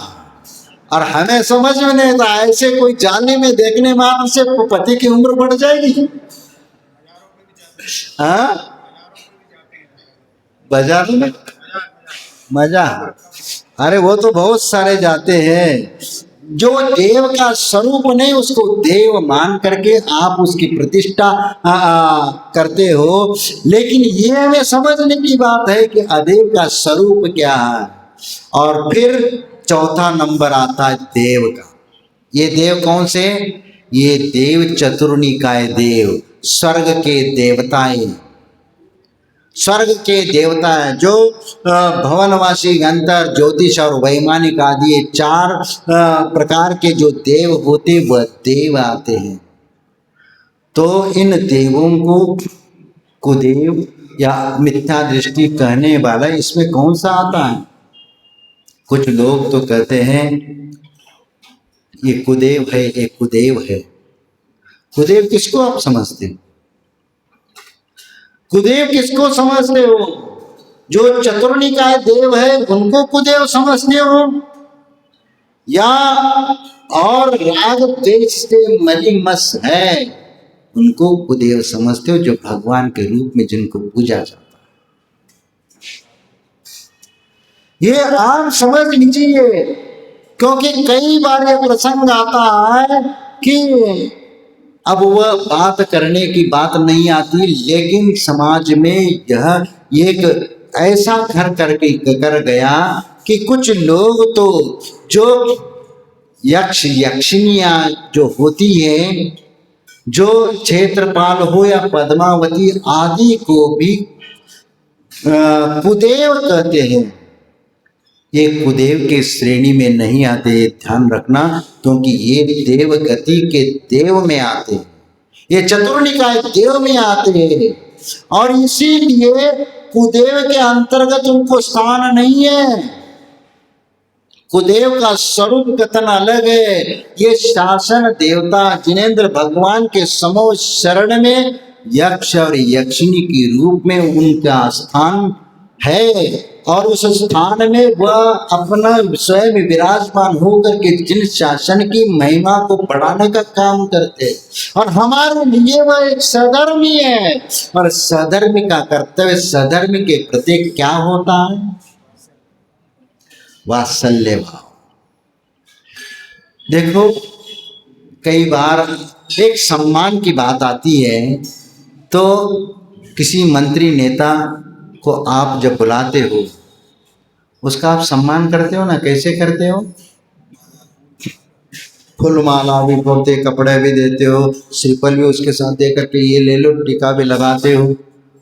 और हमें समझ में नहीं आता ऐसे कोई जाली में देखने मात्र से पति की उम्र बढ़ जाएगी। हाँ, बाजार में मजा, अरे वो तो बहुत सारे जाते हैं। जो देव का स्वरूप नहीं, उसको देव मान करके आप उसकी प्रतिष्ठा करते हो, लेकिन ये हमें समझने की बात है कि अदेव का स्वरूप क्या है। और फिर चौथा नंबर आता है देव का। ये देव कौन से? ये देव चतुर्निकाय देव, स्वर्ग के देवताएं, स्वर्ग के देवता है, जो भवनवासी, अंतर, ज्योतिष और वैमानिक आदि 4 प्रकार के जो देव होते वह देव आते हैं। तो इन देवों को कुदेव या मिथ्या दृष्टि कहने वाला इसमें कौन सा आता है? कुछ लोग तो कहते हैं ये कुदेव है, एक कुदेव है। कुदेव किसको आप समझते हो? कुदेव किसको समझते हो? जो चतुर्निकाय देव है उनको कुदेव समझते हो, या और राग द्वेष से मलिमस है उनको कुदेव समझते हो, जो भगवान के रूप में जिनको पूजा जाता है? ये आप समझ लीजिए, क्योंकि कई बार ये प्रसंग आता है कि अब वह बात करने की बात नहीं आती, लेकिन समाज में यह एक ऐसा घर करके कर गया कि कुछ लोग तो जो यक्ष यक्षिनियाँ जो होती हैं जो क्षेत्रपाल हो या पद्मावती आदि को भी कुदेव कहते हैं। ये कुदेव के श्रेणी में नहीं आते, ध्यान रखना, क्योंकि ये देव गति के देव में आते हैं, ये चतुर्निकाय देव में आते हैं, और इसीलिए कुदेव के अंतर्गत उनको स्थान नहीं है। कुदेव का स्वरूप कथन अलग है। ये शासन देवता जिनेंद्र भगवान के समो शरण में यक्ष और यक्षिणी के रूप में उनका स्थान है, और उस स्थान में वह अपना स्वयं विराजमान होकर के जिन शासन की महिमा को बढ़ाने का काम करते, और हमारे लिए वह एक सधर्मी है। और सधर्मी का कर्तव्य सधर्मी के प्रति क्या होता है? वात्सल्य भाव। देखो, कई बार एक सम्मान की बात आती है, तो किसी मंत्री नेता को आप जब बुलाते हो, उसका आप सम्मान करते हो ना? कैसे करते हो? फूल माला भी बोलते, कपड़े भी देते हो, श्रीफल भी उसके साथ दे करके ये ले लो, टीका भी लगाते हो,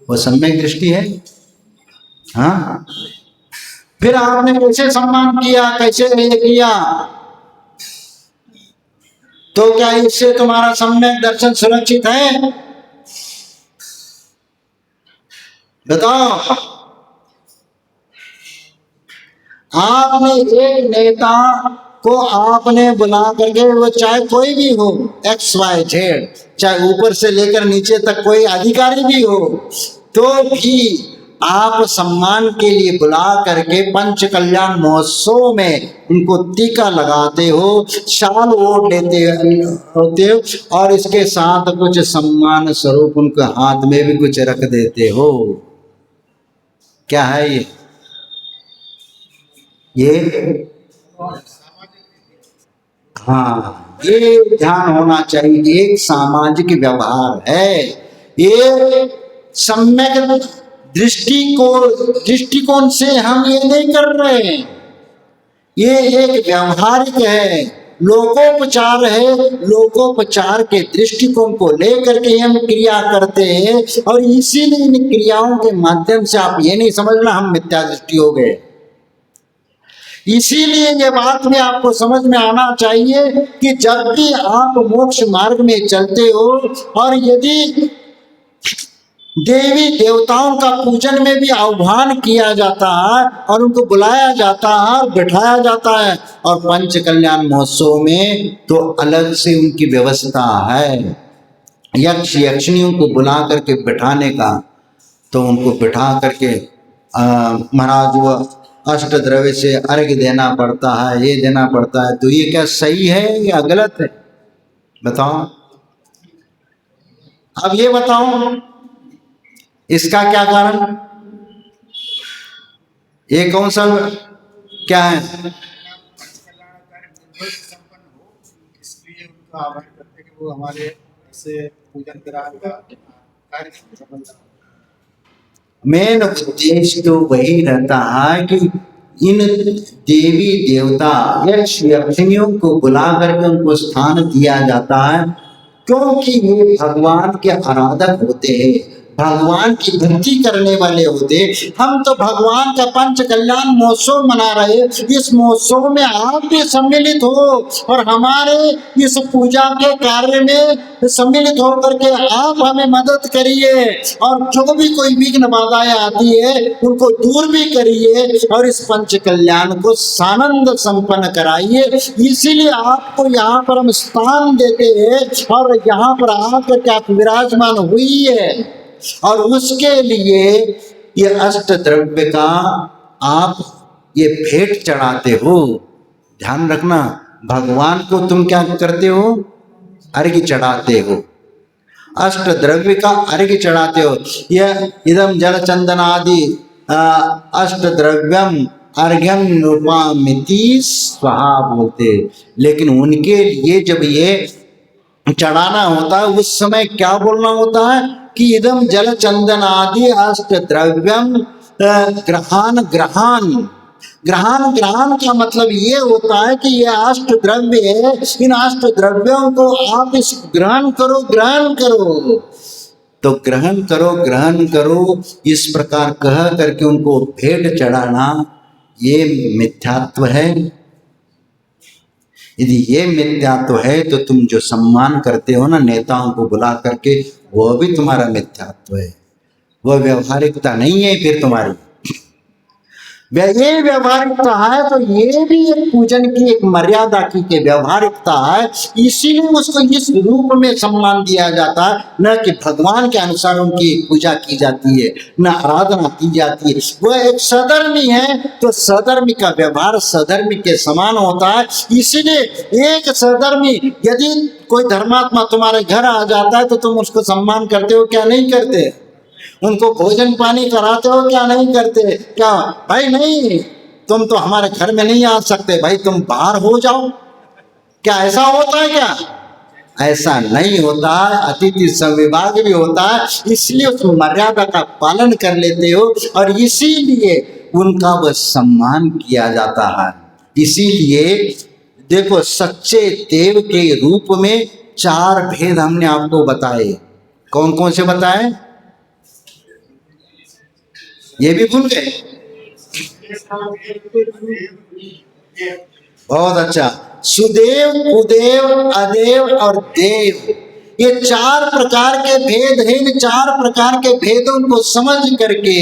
वो सम्यक दृष्टि है। हाँ, फिर आपने कैसे सम्मान किया, कैसे ये किया? तो क्या इससे तुम्हारा सम्यक दर्शन सुरक्षित है? बताओ। आपने एक नेता को आपने बुला करके, वो चाहे कोई भी हो, XYZ, चाहे ऊपर से लेकर नीचे तक कोई अधिकारी भी हो, तो भी आप सम्मान के लिए बुला करके पंच कल्याण महोत्सव में उनको टीका लगाते हो, शाल ओढ़ लेते होते हो, और इसके साथ कुछ सम्मान स्वरूप उनके हाथ में भी कुछ रख देते हो। क्या है ये? हाँ, ये ध्यान होना चाहिए, एक सामाजिक व्यवहार है। ये सम्यक दृष्टिकोण से हम ये नहीं कर रहे हैं, ये एक व्यवहारिक है, लोकोपचार है। लोकोपचार के दृष्टिकोण को लेकर के हम क्रिया करते हैं, और इसीलिए इन क्रियाओं के माध्यम से आप ये नहीं समझना हम मिथ्या दृष्टि हो गए। इसीलिए ये बात में आपको समझ में आना चाहिए कि जब भी आप मोक्ष मार्ग में चलते हो, और यदि देवी देवताओं का पूजन में भी आह्वान किया जाता है, और उनको बुलाया जाता है और बिठाया जाता है, और पंच कल्याण महोत्सव में तो अलग से उनकी व्यवस्था है, यक्ष यक्षिणियों को बुला करके बिठाने का। तो उनको बिठा करके महाराज वो अष्टद्रव्य से अर्घ्य देना पड़ता है, ये देना पड़ता है। तो ये क्या सही है या गलत है? बताओ। अब ये बताओ, इसका क्या कारण? ये कौन सा क्या है? इसलिए उनका आह्वान करते कि वो हमारे से पूजन करा। मेन उद्देश्य तो वही रहता है कि इन देवी देवता यक्ष यक्षिणियों को बुला करके उनको स्थान दिया जाता है, क्योंकि ये भगवान के आराधक होते हैं, भगवान की भक्ति करने वाले होते। हम तो भगवान का पंच कल्याण महोत्सव मना रहे, इस महोत्सव में आप भी सम्मिलित हो, और हमारे इस पूजा के कार्य में सम्मिलित होकर के आप हमें मदद करिए, और जो भी कोई विघ्न बाधाएं आती है उनको दूर भी करिए, और इस पंच कल्याण को सानंद संपन्न कराइए। इसीलिए आपको यहाँ पर हम स्थान देते हैं, और यहाँ पर आकर के आप विराजमान हुई है, और उसके लिए ये अष्ट द्रव्य का आप ये भेंट चढ़ाते हो। ध्यान रखना, भगवान को तुम क्या करते हो? अर्घ्य चढ़ाते हो, अष्ट द्रव्य का अर्घ्य चढ़ाते हो। यह इदम जल चंदन आदि अष्ट द्रव्यम अर्घ्यम नृपामिति स्वाहा बोलते। लेकिन उनके लिए जब ये चढ़ाना होता है, उस समय क्या बोलना होता है कि इदम जल चंदन आदि अष्ट द्रव्यम ग्रहान ग्रहान ग्रहण ग्रहण का मतलब ये होता है कि ये अष्ट द्रव्य है, इन अष्ट द्रव्यों को आप इस ग्रहण करो, ग्रहण करो। तो ग्रहण करो इस प्रकार कह करके उनको भेंट चढ़ाना ये मिथ्यात्व है। यदि ये मिथ्यात्व है तो तुम जो सम्मान करते हो ना नेताओं को बुला करके, वो भी तुम्हारा मिथ्यात्व है, वह व्यवहारिकता नहीं है फिर तुम्हारी। ये व्यवहारिकता है तो ये भी एक पूजन की एक मर्यादा की व्यवहारिकता है, इसीलिए उसको इस रूप में सम्मान दिया जाता है। न कि भगवान के अनुसार उनकी पूजा की जाती है, न आराधना की जाती है। वह एक सधर्मी है तो सधर्मी का व्यवहार सधर्मी के समान होता है। इसीलिए एक सधर्मी, यदि कोई धर्मात्मा तुम्हारे घर आ जाता है तो तुम उसको सम्मान करते हो क्या नहीं करते? उनको भोजन पानी कराते हो क्या नहीं करते? क्या भाई नहीं, तुम तो हमारे घर में नहीं आ सकते, भाई तुम बाहर हो जाओ। क्या ऐसा होता है क्या? ऐसा नहीं होता है। अतिथि संविभाग भी होता है, इसलिए उस मर्यादा का पालन कर लेते हो और इसीलिए उनका वह सम्मान किया जाता है। इसीलिए देखो, सच्चे देव के रूप में 4 भेद हमने आपको बताए। कौन कौन से बताए? ये भी भूल गए? बहुत अच्छा। सुदेव, कुदेव, अदेव और देव, ये 4 प्रकार के भेद हैं। इन 4 प्रकार के भेदों को समझ करके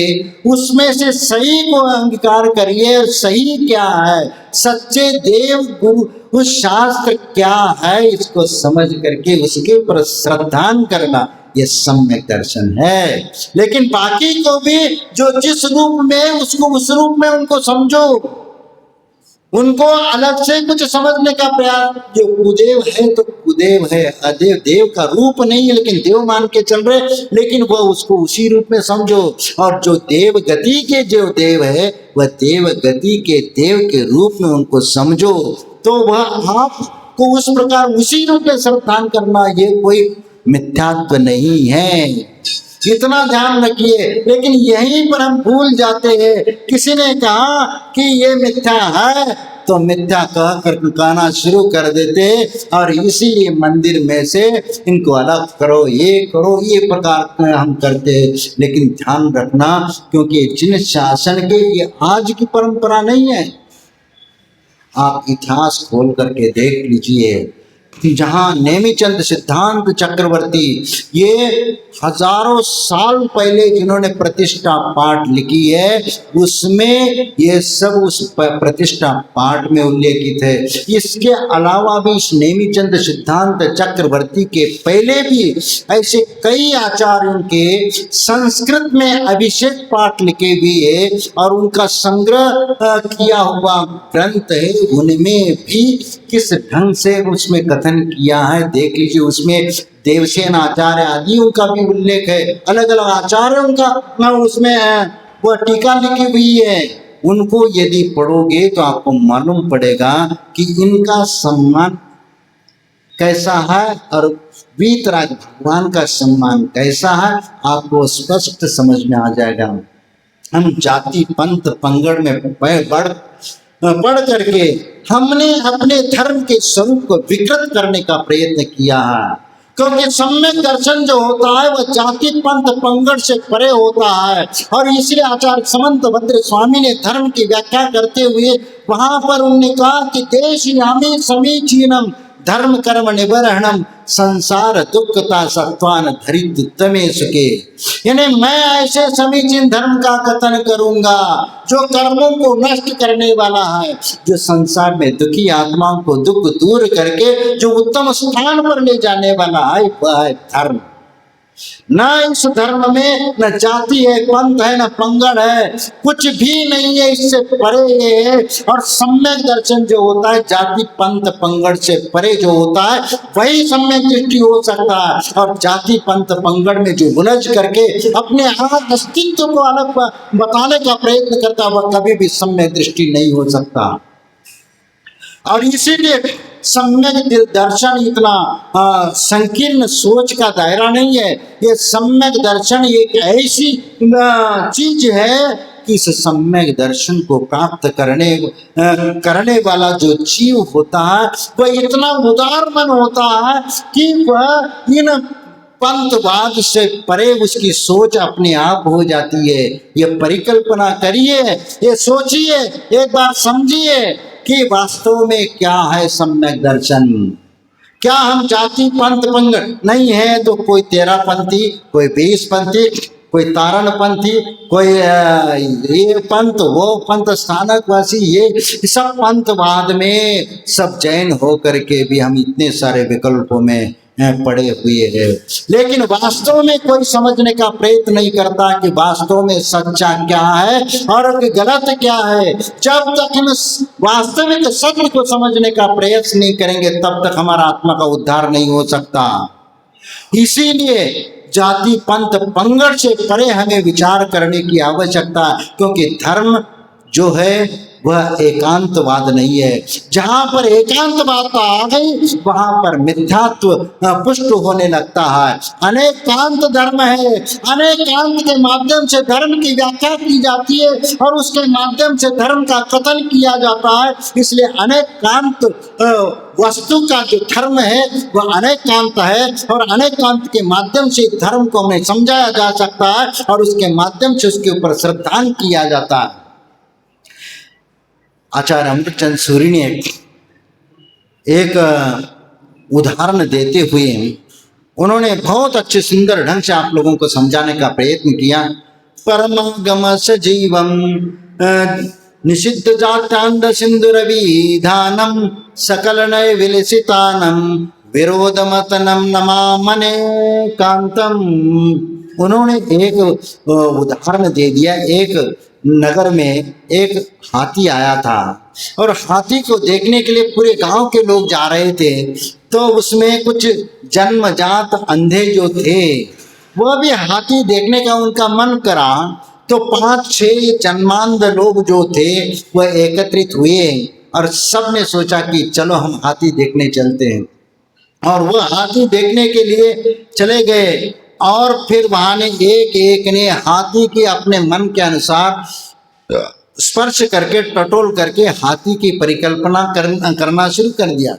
उसमें से सही को अंगीकार करिए। और सही क्या है, सच्चे देव गुरु उस शास्त्र क्या है, इसको समझ करके उसके ऊपर श्रद्धान करना, ये सम्यक दर्शन है। लेकिन बाकी को भी जो जिस रूप में उसको उस रूप में उनको समझो, उनको अलग से कुछ समझने का प्रयास। जो कुदेव है तो कुदेव है, अदेव देव का रूप नहीं है लेकिन देव मान के चल रहे, लेकिन वह उसको उसी रूप में समझो। और जो देव गति के जो देव है वह देव गति के देव के रूप में उनको समझो, तो वह आपको उस प्रकार उसी रूप में श्रद्धान करना, ये कोई मिथ्यात्व नहीं है। इतना ध्यान रखिए। लेकिन यहीं पर हम भूल जाते हैं। किसी ने कहा कि ये मिथ्या है तो मिथ्या कह कर कहना शुरू कर देते और इसीलिए मंदिर में से इनको अलग करो, ये करो, ये प्रकार हम करते हैं। लेकिन ध्यान रखना, क्योंकि जिन शासन के ये आज की परंपरा नहीं है। आप इतिहास खोल करके देख लीजिए, जहाँ नेमिचंद सिद्धांत चक्रवर्ती, ये हजारों साल पहले जिन्होंने प्रतिष्ठा पाठ लिखी है, उसमें ये सब उस प्रतिष्ठा पाठ में उल्लेखित है। इसके अलावा भी इस नेमिचंद सिद्धांत चक्रवर्ती के पहले भी ऐसे कई आचार्यों के संस्कृत में अभिषेक पाठ लिखे भी है और उनका संग्रह किया हुआ ग्रंथ है। उनमें भी किस ढंग से उसमें कथन किया है देख लीजिए। उसमें देवसेन आचार्य आदियों का भी उल्लेख है, अलग अलग आचार्यों का उसमें वो टीका लिखी हुई है। उनको यदि पढ़ोगे तो आपको मालूम पड़ेगा कि इनका सम्मान कैसा है और वीतराग भगवान का सम्मान कैसा है, आपको स्पष्ट समझ में आ जाएगा। हम जाति पंथ पंगड़ में बढ़ करके हमने अपने धर्म के स्वरूप को विकृत करने का प्रयत्न किया है, क्योंकि सम्यक दर्शन जो होता है वह जाति पंथ पंगड़ से परे होता है। और इसलिए आचार्य समंत भद्र स्वामी ने धर्म की व्याख्या करते हुए वहां पर उन्होंने कहा कि देशयामी समीचीनम धर्म कर्म निबर्हणम संसार दुखता सत्वान धरित्तमे सुखे। यानी मैं ऐसे समीचीन धर्म का कथन करूंगा जो कर्मों को नष्ट करने वाला है, जो संसार में दुखी आत्माओं को दुख दूर करके जो उत्तम स्थान पर ले जाने वाला है, वह है धर्म। न इस धर्म में न जाति है, पंथ है, न पंगड़ है, कुछ भी नहीं है, इससे परे है। और सम्यक दर्शन जो होता है जाति पंथ पंगड़ से परे जो होता है वही सम्यक दृष्टि हो सकता है। और जाति पंथ पंगड़ में जो उलझ करके अपने अस्तित्व को अलग बताने का प्रयत्न करता है वह कभी भी सम्यक दृष्टि नहीं हो सकता। और इसीलिए सम्यक दर्शन इतना संकीर्ण सोच का दायरा नहीं है। ये सम्यक दर्शन एक ऐसी चीज है कि इस सम्यक दर्शन को प्राप्त करने वाला जो जीव होता है वह इतना उदार मन होता है कि वह इन पंथवाद से परे उसकी सोच अपने आप हो जाती है। ये परिकल्पना करिए, ये सोचिए, एक बार समझिए कि वास्तव में क्या है सम्यक दर्शन। क्या हम जाति पंथ पंग नहीं है तो कोई 13 पंथी, कोई 20 पंथी, कोई तारण पंथी, कोई ये पंथ वो पंथ स्थानक वासी, ये सब पंथवाद में सब जैन हो करके भी हम इतने सारे विकल्पों में पड़े हुए हैं। लेकिन वास्तव में कोई समझने का प्रयत्न नहीं करता कि वास्तव में सच्चा क्या है और गलत क्या है। जब तक हम वास्तविक सत्य को समझने का प्रयास नहीं करेंगे तब तक हमारा आत्मा का उद्धार नहीं हो सकता। इसीलिए जाति पंथ पंगड़ से परे हमें विचार करने की आवश्यकता है, क्योंकि धर्म जो है वह एकांतवाद नहीं है। जहां पर एकांतवाद आ गई वहां पर मिथ्यात्व पुष्ट होने लगता है। अनेकांत धर्म है, अनेकांत के माध्यम से धर्म की व्याख्या की जाती है और उसके माध्यम से धर्म का कथन किया जाता है। इसलिए अनेकांत वस्तु का जो धर्म है वह अनेकांत है और अनेकांत के माध्यम से धर्म को हमें समझाया जा सकता है और उसके माध्यम से उसके ऊपर श्रद्धान किया जाता है। आचार्य अमृतचंद सूरी ने एक उदाहरण देते हुए उन्होंने बहुत अच्छे सुंदर ढंग से आप लोगों को समझाने का प्रयत्न किया। परमागम सजीवम निषिद्ध जात्यान्द सिंधुरविधानम सकल नय विलसितानम विरोधमतनम नमामने कांतम। उन्होंने एक उदाहरण दे दिया। एक नगर में एक हाथी आया था और हाथी को देखने के लिए पूरे गांव के लोग जा रहे थे। तो उसमें कुछ जन्मजात अंधे जो थे वह भी हाथी देखने का उनका मन करा। तो 5-6 जन्मांध लोग जो थे वह एकत्रित हुए और सब ने सोचा कि चलो हम हाथी देखने चलते हैं। और वह हाथी देखने के लिए चले गए और फिर वहां ने एक एक ने हाथी के अपने मन के अनुसार स्पर्श करके टटोल करके हाथी की परिकल्पना करना शुरू कर दिया।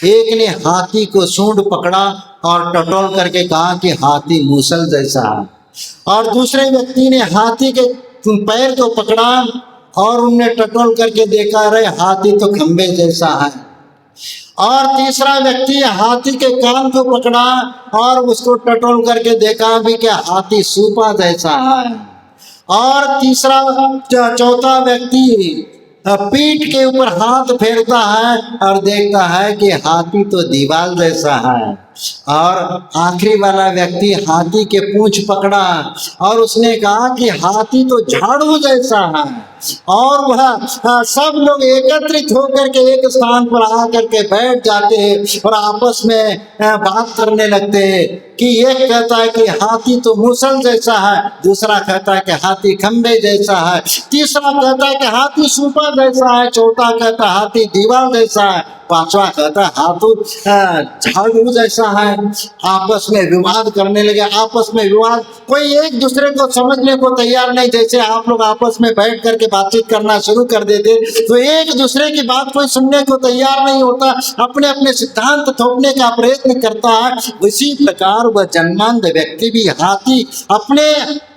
एक ने हाथी को सूंड पकड़ा और टटोल करके कहा कि हाथी मूसल जैसा है, और दूसरे व्यक्ति ने हाथी के पैर को पकड़ा और उनने टटोल करके देखा, अरे हाथी तो खंबे जैसा है। और तीसरा व्यक्ति हाथी के कान को पकड़ा और उसको टटोल करके देखा भी कि हाथी सूपा जैसा है। और तीसरा चौथा व्यक्ति पीठ के ऊपर हाथ फेरता है और देखता है कि हाथी तो दीवार जैसा है। और आखिरी वाला व्यक्ति हाथी के पूंछ पकड़ा और उसने कहा कि हाथी तो झाड़ू जैसा है। और वह सब लोग एकत्रित होकर के एक स्थान पर आकर के बैठ जाते हैं और आपस में बात करने लगते हैं कि एक कहता है कि हाथी तो मूसल जैसा है, दूसरा कहता है कि हाथी खंबे जैसा है, तीसरा कहता है कि हाथी सूपा जैसा है, चौथा कहता है हाथी दीवार जैसा है, पांचवा कहता है हाथी झाड़ू जैसा है। आपस में विवाद करने लगे। आपस में विवाद, कोई एक दूसरे को समझने को तैयार नहीं। जैसे आप लोग आपस में बैठ करके बातचीत करना शुरू कर देते तो एक दूसरे की बात कोई सुनने को तैयार नहीं होता, अपने अपने सिद्धांत थोपने का प्रयत्न करता है। उसी प्रकार वह जन्मांध व्यक्ति भी हाथी अपने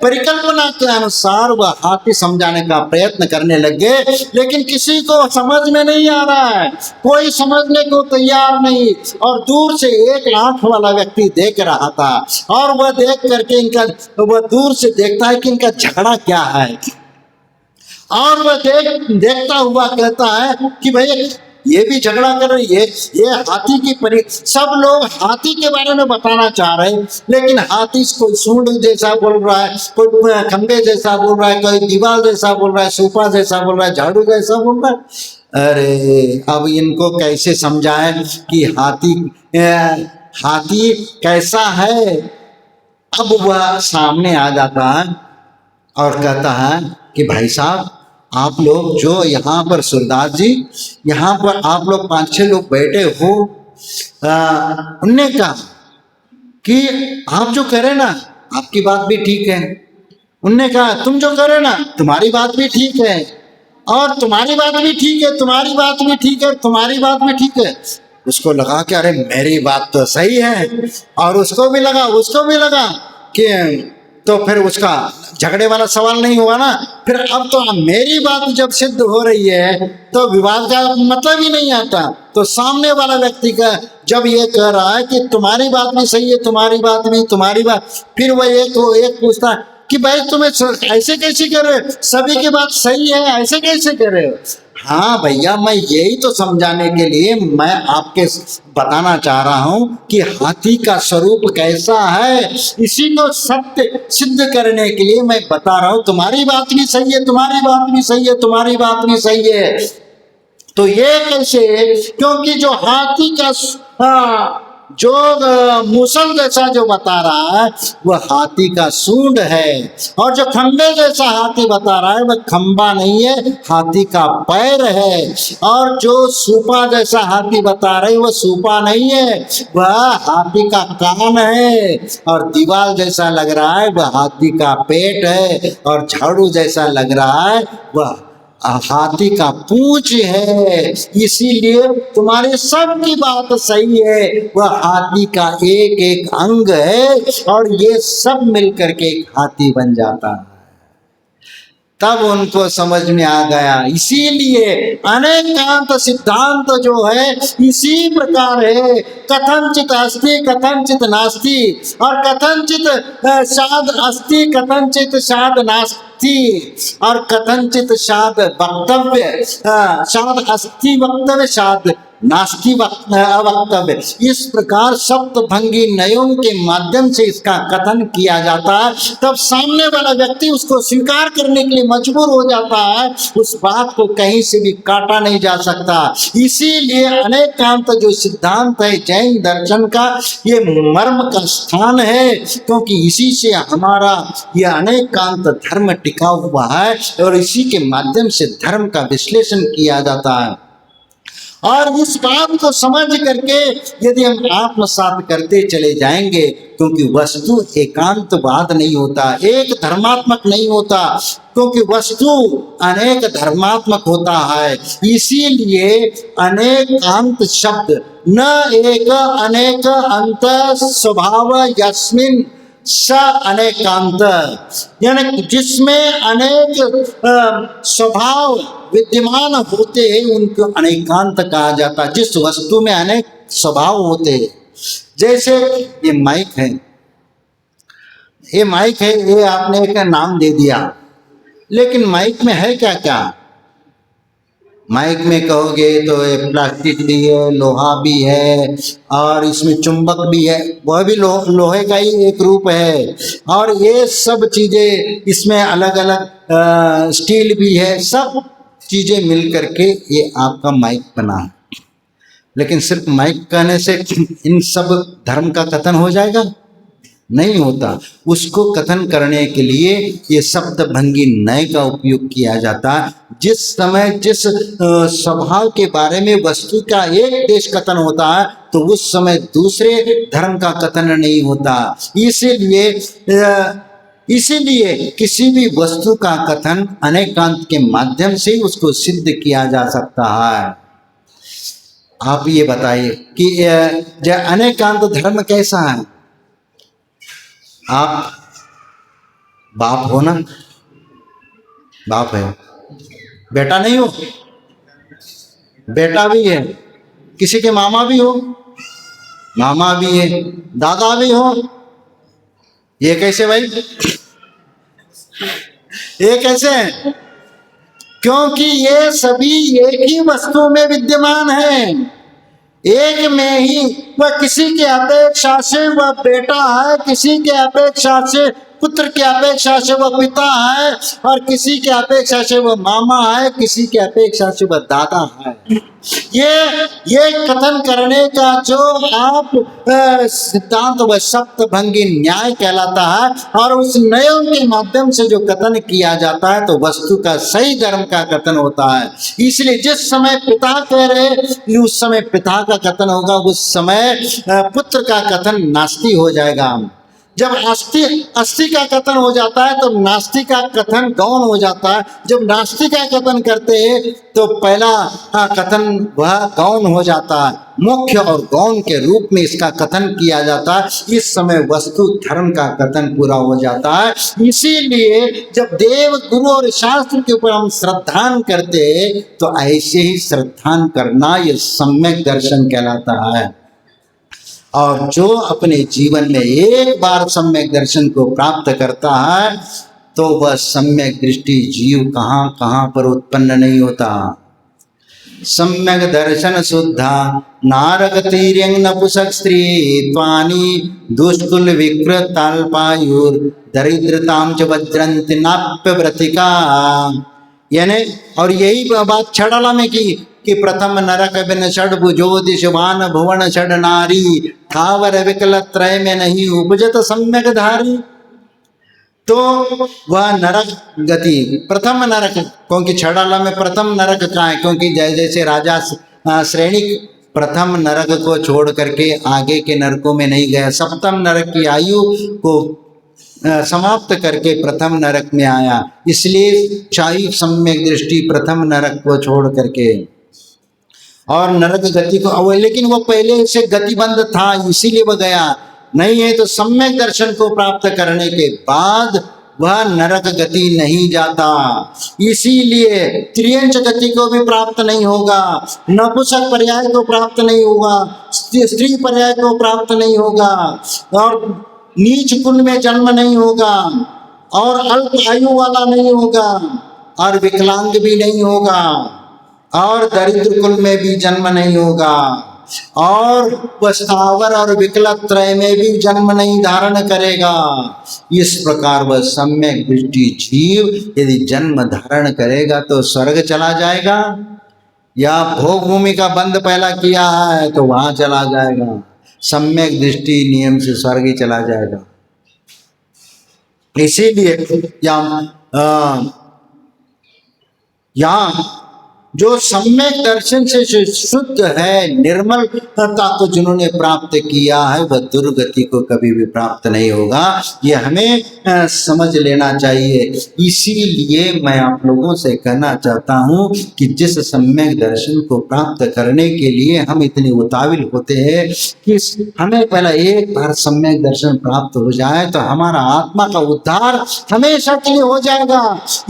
परिकल्पना के अनुसार वह हाथी समझाने का प्रयत्न करने लगे, लेकिन किसी को समझ में नहीं आ रहा है, कोई समझने को तैयार नहीं। और दूर से एक आंख वाला व्यक्ति देख रहा था और वह देख करके वह दूर से देखता है कि इनका झगड़ा क्या है। और वह देखता हुआ कहता है कि भाई ये भी झगड़ा कर रही है, ये हाथी की सब लोग हाथी के बारे में बताना चाह रहे हैं, लेकिन हाथी कोई सूंड जैसा बोल रहा है, कोई खंबे जैसा बोल रहा है, कोई दीवार जैसा बोल रहा है, सूपा जैसा बोल रहा है, झाड़ू जैसा बोल रहा है। अरे अब इनको कैसे समझाएं कि हाथी कैसा है। अब वह सामने आ जाता है और कहता है कि भाई साहब, आप लोग जो यहाँ पर सूरदास जी, यहाँ पर आप लोग 5-6 लोग बैठे हो, उनने कहा कि आप जो कह रहे ना, आपकी बात भी ठीक है, उनने कहा तुम जो करे ना, तुम्हारी बात भी ठीक है और तुम्हारी बात भी ठीक है, तुम्हारी बात भी ठीक है, तुम्हारी बात भी ठीक है। उसको लगा कि अरे मेरी बात तो सही है, और उसको भी लगा कि तो फिर उसका झगड़े वाला सवाल नहीं हुआ ना। फिर अब तो मेरी बात जब सिद्ध हो रही है तो विवाद का मतलब ही नहीं आता। तो सामने वाला व्यक्ति का जब ये कह रहा है कि तुम्हारी बात भी सही है, तुम्हारी बात भी, तुम्हारी बात, फिर वो एक पूछता कि भाई तुम्हें ऐसे कैसे कर रहे हो, सभी की बात सही है, ऐसे कैसे कर रहे हो। हाँ भैया, मैं यही तो समझाने के लिए मैं आपके बताना चाह रहा हूं कि हाथी का स्वरूप कैसा है, इसी को सत्य सिद्ध करने के लिए मैं बता रहा हूं। तुम्हारी बात भी सही है, तुम्हारी बात भी सही है, तुम्हारी बात भी सही है। तो ये कैसे? क्योंकि जो हाथी का जो मूसल जैसा जो बता रहा है वह हाथी का सूंड है, और जो खंबे जैसा हाथी बता रहा है वह खंबा नहीं है, हाथी का पैर है। और जो सूपा जैसा हाथी बता रहे वह सूपा नहीं है, वह हाथी का कान है। और दीवार जैसा लग रहा है वह हाथी का पेट है, और झाड़ू जैसा लग रहा है वह हाथी का पूंछ है। इसीलिए तुम्हारी सबकी बात सही है, वह हाथी का एक एक अंग है, और ये सब मिलकर के एक हाथी बन जाता है। तब उनको समझ में आ गया। इसीलिए अनेकांत सिद्धांत जो है इसी प्रकार है, कथनचित अस्ति कथनचित नास्ति, और कथनचित शाद अस्ति कथनचित शाद नास्ति, और कथनचित शाद वक्तव्य, शाद अस्ति वक्तव्य, शाद नास्ति वक्तव्य। इस प्रकार सप्तभंगी नयों के माध्यम से इसका कथन किया जाता है। तब सामने वाला व्यक्ति उसको स्वीकार करने के लिए मजबूर हो जाता है, उस बात को कहीं से भी काटा नहीं जा सकता। इसीलिए अनेकांत जो सिद्धांत है जैन दर्शन का, ये मर्म का स्थान है, क्योंकि इसी से हमारा ये अनेकांत धर्म टिका हुआ है, और इसी के माध्यम से धर्म का विश्लेषण किया जाता है। और इस बात को समझ करके यदि हम आत्मसात करते चले जाएंगे, क्योंकि वस्तु एकांतवाद नहीं होता, एक धर्मात्मक नहीं होता, क्योंकि वस्तु अनेक धर्मात्मक होता है। इसीलिए अनेकांत शब्द न एक अनेक अंत स्वभाव यस्मिन स अनेकांत, यानी जिसमें अनेक स्वभाव विद्यमान होते हैं उनको अनेकांत कहा जाता है। जिस वस्तु में अनेक स्वभाव होते हैं, जैसे ये माइक है, ये माइक है, ये आपने एक नाम दे दिया, लेकिन माइक में है क्या क्या? माइक में कहोगे तो ये प्लास्टिक भी है, लोहा भी है, और इसमें चुंबक भी है, वह भी लोहे का ही एक रूप है, और ये सब चीजें इसमें अलग अलग स्टील भी है, सब चीजें मिल करके ये आपका माइक बना है। लेकिन सिर्फ माइक कहने से इन सब धर्म का कथन हो जाएगा? नहीं होता। उसको कथन करने के लिए ये सप्तभंगी नय का उपयोग किया जाता है। जिस समय जिस स्वभाव के बारे में वस्तु का एक देश कथन होता है, तो उस समय दूसरे धर्म का कथन नहीं होता। इसीलिए किसी भी वस्तु का कथन अनेकांत के माध्यम से उसको सिद्ध किया जा सकता है। आप ये बताइए कि अनेकांत धर्म कैसा है? आप बाप हो ना, बाप है, बेटा नहीं हो, बेटा भी है, किसी के मामा भी हो, मामा भी है, दादा भी हो। ये कैसे भाई? ये कैसे है? क्योंकि ये सभी एक ही वस्तु में विद्यमान है, एक में ही। वह किसी के अपेक्षा से वह बेटा है, किसी के अपेक्षा से पुत्र की अपेक्षा से वह पिता है, और किसी के अपेक्षा से वह मामा है, किसी के अपेक्षा से वह दादा है। ये कथन करने का जो आप सिद्धांत वह सप्तभंगी न्याय कहलाता है, और उस न्यायों के माध्यम से जो कथन किया जाता है तो वस्तु का सही धर्म का कथन होता है। इसलिए जिस समय पिता कह रहे उस समय पिता का कथन होगा, उस समय पुत्र का कथन नास्ति हो जाएगा। जब अस्थि अस्थि का कथन हो जाता है तो नास्तिक का कथन गौण हो जाता है। जब नास्तिक का कथन करते हैं तो पहला कथन वह गौण हो जाता है। मुख्य और गौण के रूप में इसका कथन किया जाता है। इस समय वस्तु धर्म का कथन पूरा हो जाता है। इसीलिए जब देव गुरु और शास्त्र के ऊपर हम श्रद्धान करते हैं तो ऐसे ही श्रद्धान करना ये सम्यक दर्शन कहलाता है। और जो अपने जीवन में एक बार सम्यक दर्शन को प्राप्त करता है तो वह सम्यक दृष्टि जीव कहाँ कहाँ पर उत्पन्न नहीं होता। सम्यक दर्शन शुद्धा नारगतिर्यंग नपुसक स्त्री त्वानि दुष्कुल विकृत ताल्पायुर दरिद्रताम च वज्रंति नाप्य व्रतिका। यानी और यही बात छड़ाला में की कि प्रथम नरक बिन षड भुजोदिशवान भुवन षड नारी थावर विकल त्रय में नहीं उपजत सम्यक धारी। तो वह नरक गति प्रथम नरक, क्योंकि छड़ाला में प्रथम नरक कहाँ है, क्योंकि जैसे राजा श्रेणी प्रथम नरक को छोड़ करके आगे के नरकों में नहीं गया, सप्तम नरक की आयु को समाप्त करके प्रथम नरक में आया। इसलिए चाही सम्यक दृष्टि प्रथम नरक को छोड़ करके और नरक गति को, लेकिन वो पहले से गतिबंध था इसीलिए वह गया नहीं है। तो सम्यक दर्शन को प्राप्त करने के बाद वह नरक गति नहीं जाता। इसीलिए त्रियंच गति को भी प्राप्त नहीं होगा, नपुंसक पर्याय को प्राप्त नहीं होगा, स्त्री पर्याय को प्राप्त नहीं होगा, और नीच कुल में जन्म नहीं होगा, और अल्प आयु वाला नहीं होगा, और विकलांग भी नहीं होगा, और दरिद्र कुल में भी जन्म नहीं होगा, और वह स्थावर और विकलत त्रय में भी जन्म नहीं धारण करेगा। इस प्रकार वह सम्यक दृष्टि जीव यदि जन्म धारण करेगा तो स्वर्ग चला जाएगा, या भोग भूमि का बंध पहला किया है तो वहां चला जाएगा। सम्यक दृष्टि नियम से स्वर्ग ही चला जाएगा। इसीलिए यहाँ जो सम्यक दर्शन से शुद्ध है, निर्मलता को जिन्होंने प्राप्त किया है वह दुर्गति को कभी भी प्राप्त नहीं होगा। ये हमें समझ लेना चाहिए। इसीलिए मैं आप लोगों से कहना चाहता हूँ कि जिस सम्यक दर्शन को प्राप्त करने के लिए हम इतने उताविल होते हैं कि हमें पहला एक बार सम्यक दर्शन प्राप्त हो जाए तो हमारा आत्मा का उद्धार हमेशा के लिए हो जाएगा।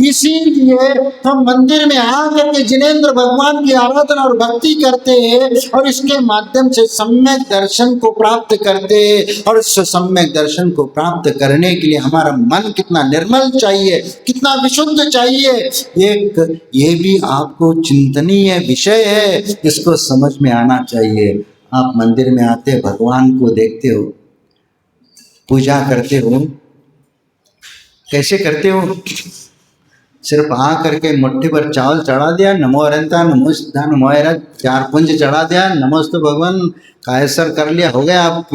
इसीलिए हम मंदिर में आकर के जिन्हें भगवान की आराधना और भक्ति करते हैं और इसके माध्यम से सम्यक दर्शन को प्राप्त करते हैं। और इस सम्यक दर्शन को प्राप्त करने के लिए हमारा मन कितना निर्मल चाहिए, कितना विशुद्ध चाहिए, ये भी आपको चिंतनीय विषय है। इसको समझ में आना चाहिए। आप मंदिर में आते, भगवान को देखते हो, पूजा करते हो, कैसे करते हो? सिर्फ आ करके मुट्ठी पर चावल चढ़ा दिया, नमो अरंता नमो सिद्धा नमो अरत, 4 पुंज चढ़ा दिया, नमस्ते भगवान कायसर कर लिया, हो गया। आप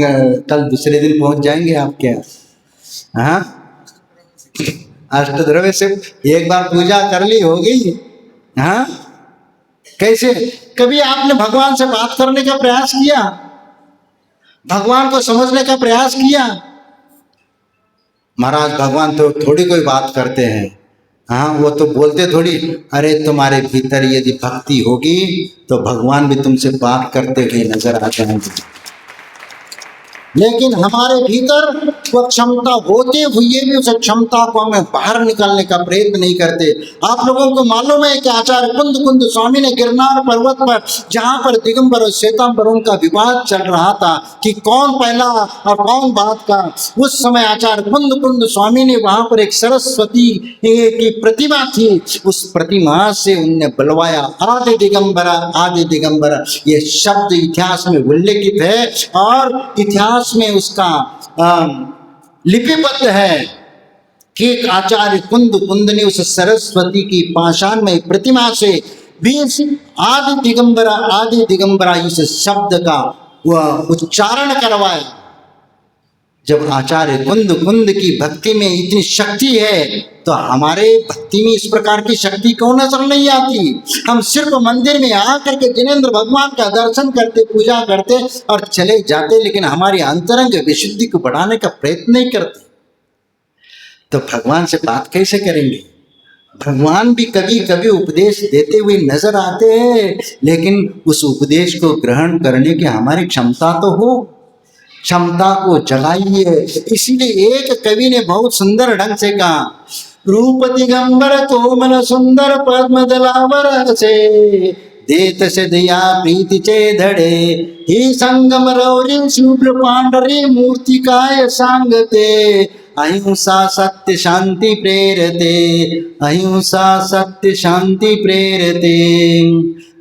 कल दूसरे दिन पहुंच जाएंगे आप क्या? हाँ, अष्टद्रव्य से एक बार पूजा कर ली, हो गई। हाँ, कैसे? कभी आपने भगवान से बात करने का प्रयास किया? भगवान को समझने का प्रयास किया? महाराज भगवान तो थोड़ी कोई बात करते हैं। हाँ, वो तो बोलते थोड़ी। अरे तुम्हारे भीतर यदि भक्ति होगी तो भगवान भी तुमसे बात करते हुए नजर आ जाएंगे। लेकिन हमारे भीतर वो क्षमता होते हुए भी उस क्षमता को हमें बाहर निकालने का प्रयत्न नहीं करते। आप लोगों को मालूम है कि आचार्य कुंद स्वामी ने गिरनार पर्वत पर, जहाँ पर दिगंबर और श्वेतांबरों का विवाद चल रहा था कि कौन पहला और कौन बाद का, उस समय आचार्य कुंद स्वामी ने वहां पर एक सरस्वती की प्रतिमा थी, उस प्रतिमा से उनने बुलवाया आदि दिगंबरा। ये शब्द इतिहास में उल्लेखित है और इतिहास में उसका लिपिबद्ध है कि आचार्य कुंद ने उस सरस्वती की पाषाण में प्रतिमा से 20 आदि दिगंबरा इस शब्द का उच्चारण करवाया। जब आचार्य कुंद कुंद की भक्ति में इतनी शक्ति है तो हमारे भक्ति में इस प्रकार की शक्ति क्यों नजर नहीं आती? हम सिर्फ मंदिर में आकर के जिनेंद्र भगवान का दर्शन करते, पूजा करते और चले जाते, लेकिन हमारी अंतरंग विशुद्धि को बढ़ाने का प्रयत्न नहीं करते। तो भगवान से बात कैसे करेंगे? भगवान भी कभी कभी उपदेश देते हुए नजर आते हैं, लेकिन उस उपदेश को ग्रहण करने की हमारी क्षमता तो हो, क्षमता को जगाइए। इसीलिए एक कवि ने बहुत सुंदर ढंग से कहा, रूप दिगंबर कोमल सुंदर पद्म दलावर से देत से दया प्रीति चे धड़े ही संगम रौरी शुभ्र पांडरी मूर्ति काय सांगते अहिंसा सत्य शांति प्रेरते, अहिंसा सत्य शांति प्रेरते।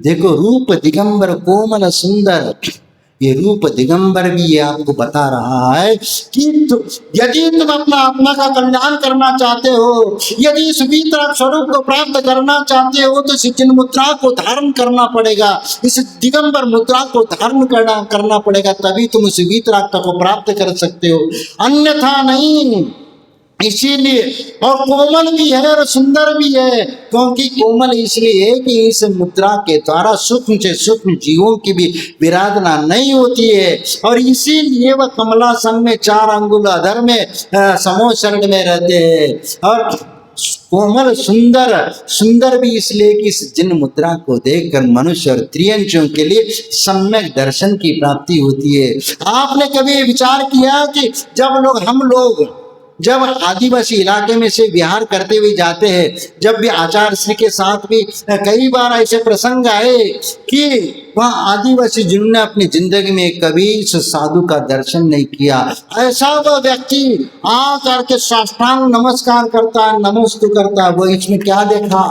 देखो, रूप दिगंबर कोमल सुंदर, ये रूप दिगंबर भी ये आपको बता रहा है कि यदि तुम अपना आत्मा का कल्याण करना चाहते हो, यदि इस वीतराग स्वरूप को प्राप्त करना चाहते हो, तो इस चिन्ह मुद्रा को धारण करना पड़ेगा, इस दिगंबर मुद्रा को धारण करना पड़ेगा, तभी तुम उस वीतरागता को प्राप्त कर सकते हो, अन्यथा नहीं। इसीलिए, और कोमल भी है और सुंदर भी है, क्योंकि कोमल इसलिए है कि इस मुद्रा के द्वारा सूक्ष्म से सूक्ष्म जीवों की भी विराधना नहीं होती है, और इसीलिए वह कमला संग में 4 अंगुल अधर में समोह शरण में रहते हैं। और कोमल सुंदर, सुंदर भी इसलिए कि इस जिन मुद्रा को देखकर मनुष्य और त्रियंशियों के लिए सम्यक दर्शन की प्राप्ति होती है। आपने कभी विचार किया कि हम लोग जब आदिवासी इलाके में से विहार करते हुए जाते हैं, जब भी आचार्य श्री के साथ भी कई बार ऐसे प्रसंग आए कि वहाँ आदिवासी जिन्होंने अपनी जिंदगी में कभी इस साधु का दर्शन नहीं किया, ऐसा वह व्यक्ति आ करके साष्टांग नमस्कार करता है, नमस्ते करता है, वो इसमें क्या देखा,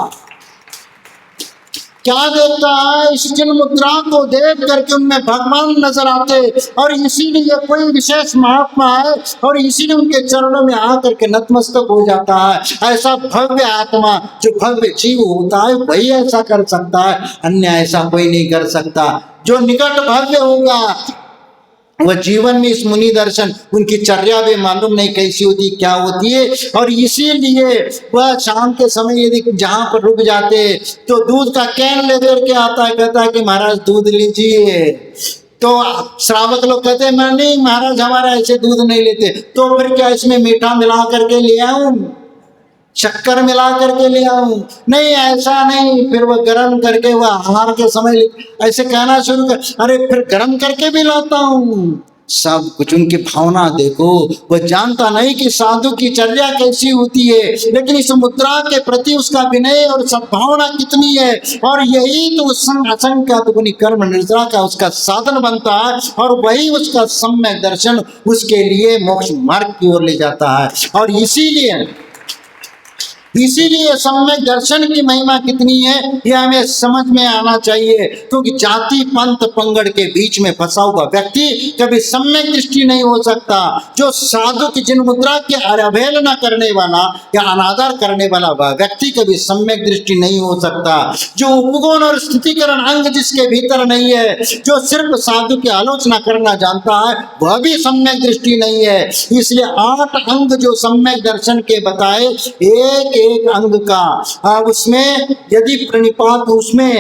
क्या देखता है? इस चिन्ह मुद्रा को देख करके उनमें भगवान नजर आते, और इसीलिए कोई विशेष महात्मा है और इसीलिए उनके चरणों में आकर के नतमस्तक हो जाता है। ऐसा भव्य आत्मा, जो भव्य जीव होता है, वही ऐसा कर सकता है, अन्य ऐसा कोई नहीं कर सकता। जो निकट भव्य होगा वह जीवन में इस मुनि दर्शन, उनकी चर्या भी मालूम नहीं कैसी होती, क्या होती है, और इसीलिए वह शाम के समय यदि जहाँ पर रुक जाते तो दूध का कैन लेकर के आता है, कहता है कि महाराज दूध लीजिए। तो श्रावक लोग कहते हैं मैं नहीं महाराज, हमारा ऐसे दूध नहीं लेते। तो फिर क्या इसमें मीठा मिला करके ले आऊं, शक्कर मिला करके ले आऊं? नहीं, ऐसा नहीं। फिर वह गर्म करके वह आहार के समय ऐसे कहना शुरू कर, अरे फिर गर्म करके भी लाता हूं। सब कुछ उनकी भावना देखो, वह जानता नहीं कि साधु की चर्या कैसी होती है, लेकिन इस मुद्रा के प्रति उसका विनय और सद्भावना कितनी है, और यही तो असंख्य दुगुनी कर्म निर्जरा का उसका साधन बनता है, और वही उसका सम्यक दर्शन उसके लिए मोक्ष मार्ग की ओर ले जाता है। और इसीलिए सम्यक दर्शन की महिमा कितनी है यह हमें समझ में आना चाहिए, क्योंकि जाति पंथ पंगड़ के बीच में फंसा हुआ व्यक्ति कभी सम्यक दृष्टि नहीं हो सकता। जो साधु की जिन मुद्रा की अवहेलना करने वाला या अनादर करने वाला वह व्यक्ति कभी सम्यक दृष्टि नहीं हो सकता। जो उपगुण और स्थितिकरण अंग जिसके भीतर नहीं है, जो सिर्फ साधु की आलोचना करना जानता है, वह भी सम्यक दृष्टि नहीं है। इसलिए 8 अंग जो सम्यक दर्शन के बताए, एक अंग का उसमें यदि प्रणिपात, उसमें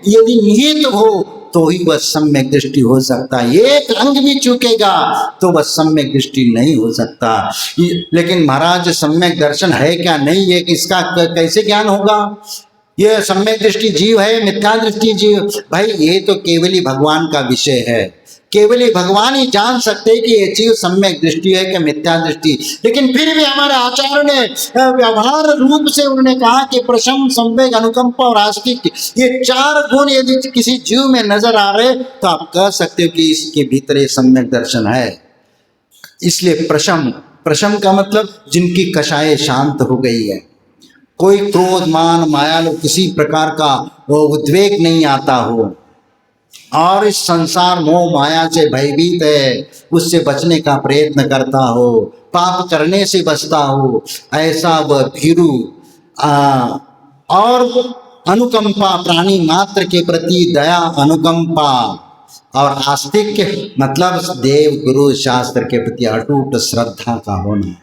यदि निहित हो तो ही वह सम्यक दृष्टि हो सकता है। एक अंग भी चूकेगा तो वह सम्यक दृष्टि नहीं हो सकता। लेकिन महाराज सम्यक दर्शन है क्या नहीं है, इसका कैसे ज्ञान होगा? यह सम्यक दृष्टि जीव है, मिथ्या दृष्टि जीव? भाई ये तो केवल ही भगवान का विषय है, केवल ही भगवान ही जान सकते हैं कि ये चीज सम्यक दृष्टि है कि मिथ्या दृष्टि। लेकिन फिर भी हमारे आचार्य ने व्यवहार रूप से उन्होंने कहा कि प्रशम, संवेग, अनुकंपा और आस्तिक, ये 4 गुण यदि किसी जीव में नजर आ रहे तो आप कह सकते हो कि इसके भीतर ये सम्यक दर्शन है। इसलिए प्रशम का मतलब जिनकी कषाय शांत हो गई है, कोई क्रोध मान माया किसी प्रकार का उद्वेग नहीं आता हो, और इस संसार मोह माया से भयभीत है, उससे बचने का प्रयत्न करता हो, पाप करने से बचता हो, ऐसा वह भीरू और अनुकंपा, प्राणी मात्र के प्रति दया, अनुकंपा और आस्तिक मतलब देव गुरु शास्त्र के प्रति अटूट श्रद्धा का होना।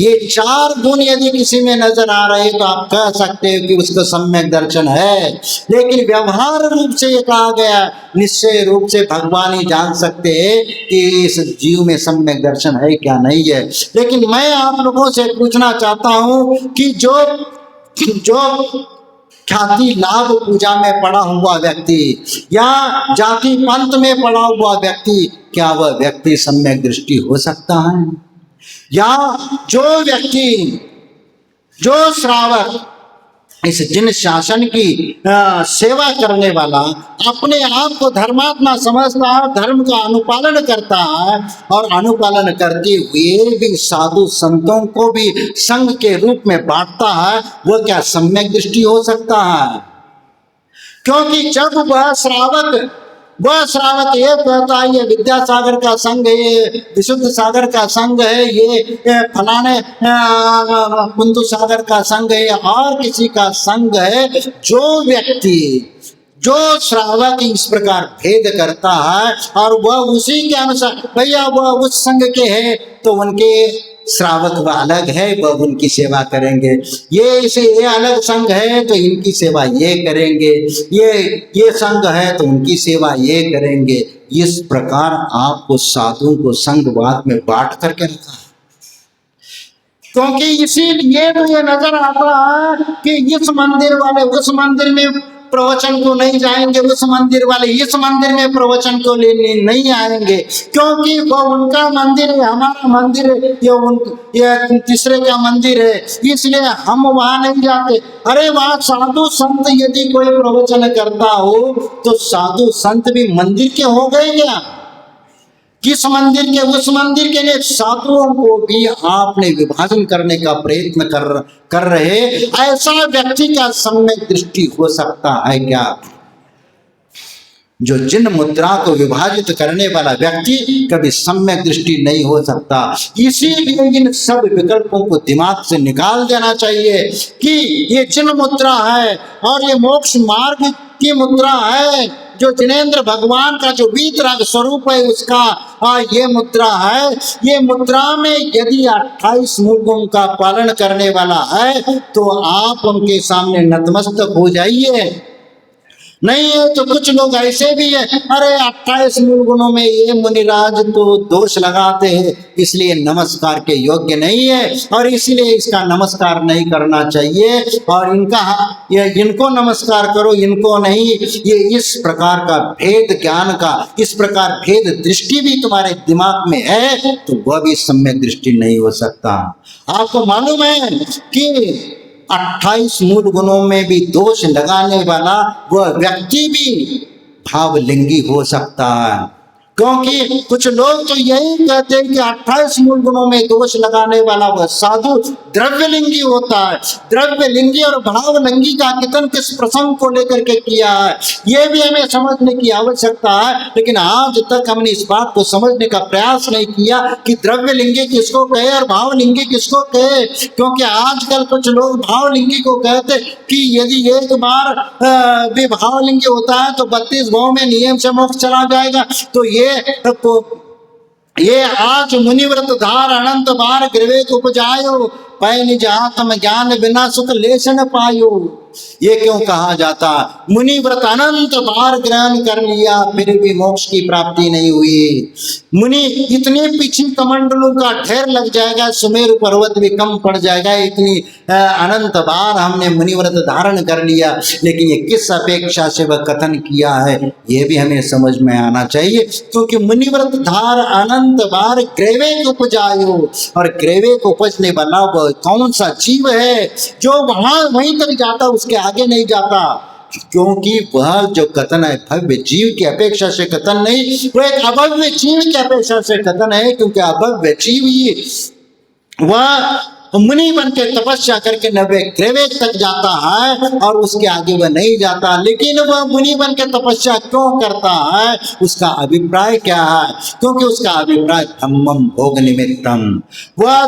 ये चार गुण यदि किसी में नजर आ रहे तो आप कह सकते हो कि उसका सम्यक दर्शन है। लेकिन व्यवहार रूप से ये कहा गया, निश्चय रूप से भगवान ही जान सकते हैं कि इस जीव में सम्यक दर्शन है क्या नहीं है। लेकिन मैं आप लोगों से पूछना चाहता हूं कि जो ख्याति लाभ पूजा में पड़ा हुआ व्यक्ति या जाति पंथ में पड़ा हुआ व्यक्ति, क्या वह व्यक्ति सम्यक दृष्टि हो सकता है? या जो व्यक्ति, जो श्रावक इस जिन शासन की सेवा करने वाला अपने आप को धर्मात्मा समझता है, धर्म का अनुपालन करता है और अनुपालन करते हुए भी साधु संतों को भी संघ के रूप में बांटता है, वह क्या सम्यक दृष्टि हो सकता है? क्योंकि जब वह श्रावक ये कहता है ये विद्यासागर का संघ है, ये विशुद्ध सागर का संघ है, ये फलाने कुंदू सागर का संघ है और किसी का संघ है, जो व्यक्ति, जो श्रावक इस प्रकार भेद करता है और वह उसी के अनुसार, भैया वह उस संघ के हैं तो उनके श्रावक वह अलग है, वह उनकी सेवा करेंगे, ये अलग संघ है तो इनकी सेवा ये करेंगे, ये संघ है तो उनकी सेवा ये करेंगे। इस प्रकार आपको साधुओं को संघवाद में बांट करके रखा है। क्योंकि इसीलिए तो ये नजर आता है कि इस मंदिर वाले उस मंदिर में प्रवचन को नहीं जाएंगे, उस मंदिर वाले इस मंदिर में प्रवचन को लेने नहीं आएंगे, क्योंकि वो उनका मंदिर है, हमारा मंदिर है, ये तीसरे का मंदिर है, इसलिए हम वहां नहीं जाते। अरे वहां साधु संत यदि कोई प्रवचन करता हो तो साधु संत भी मंदिर के हो गए क्या? किस मंदिर के? उस मंदिर के लिए साधुओं को भी आपने विभाजन करने का प्रयत्न कर रहे, ऐसा व्यक्ति का सम्यक दृष्टि हो सकता है क्या? जो जिन मुद्रा को विभाजित करने वाला व्यक्ति कभी सम्यक दृष्टि नहीं हो सकता। इसीलिए इन सब विकल्पों को दिमाग से निकाल देना चाहिए कि ये जिन मुद्रा है और ये मोक्ष मार्ग की मुद्रा है, जो जिनेंद्र भगवान का जो वीतराग स्वरूप है उसका ये मुद्रा है। ये मुद्रा में यदि 28 मूल का पालन करने वाला है तो आप उनके सामने नतमस्तक हो जाइए। नहीं है तो कुछ लोग ऐसे भी है, अरे 28 मूल गुणों में ये मुनिराज तो दोष लगाते हैं इसलिए नमस्कार के योग्य नहीं है और इसलिए इसका नमस्कार नहीं करना चाहिए और इनको नमस्कार करो, इनको नहीं। ये इस प्रकार का भेद ज्ञान का, इस प्रकार भेद दृष्टि भी तुम्हारे दिमाग में है तो वह भी सम्यक दृष्टि नहीं हो सकता। आपको मालूम है कि 28 मूल गुणों में भी दोष लगाने वाला वह व्यक्ति भी भावलिंगी हो सकता है, क्योंकि कुछ लोग तो यही कहते हैं कि 28 मूल गुणों में दोष लगाने वाला वह साधु द्रव्यलिंगी होता है। द्रव्यलिंगी और भावलिंगी का कितन किस प्रसंग को लेकर के किया है ये भी हमें समझने की आवश्यकता है, लेकिन आज तक हमने इस बात को समझने का प्रयास नहीं किया कि द्रव्यलिंगी किसको कहे और भावलिंगी किसको कहे। क्योंकि आजकल कुछ लोग भावलिंगी को कहते कि यदि एक बार भी भावलिंगी होता है तो 32 भाव में नियम से मोक्ष चला जाएगा। तो ये आज मुनिव्रत धार अनंत बार ग्रवेक उपजायो, पै निज आत्म ज्ञान बिना सुख लेश न पायो। ये क्यों कहा जाता? मुनिव्रत अनंत बार ग्रहण कर लिया फिर भी मोक्ष की प्राप्ति नहीं हुई। मुनि इतने पीछे कमंडलों का ढेर लग जाएगा, सुमेरु पर्वत भी कम पड़ जाएगा, इतनी अनंत बार हमने मुनिव्रत धारण कर लिया, लेकिन ये किस अपेक्षा से वह कथन किया है ये भी हमें समझ में आना चाहिए। क्योंकि मुनिव्रत धार अनंत बार ग्रेवेक उपजायो, और ग्रेवेक उपजने वाला वह कौन सा जीव है जो वहीं तक जाता उसके आगे नहीं जाता। क्योंकि वह जो कथन है भव्य जीव की अपेक्षा से कथन नहीं, वह एक अभव्य जीव की अपेक्षा से कथन है। क्योंकि अभव्य जीव ही वह मुनि बन के तपस्या करके 90 ग्रेवेक तक जाता है और उसके आगे वह नहीं जाता। लेकिन वह मुनि बन के तपस्या क्यों करता है, उसका अभिप्राय क्या है? क्योंकि उसका अभिप्राय धम्मम भोग निमित्तम, वह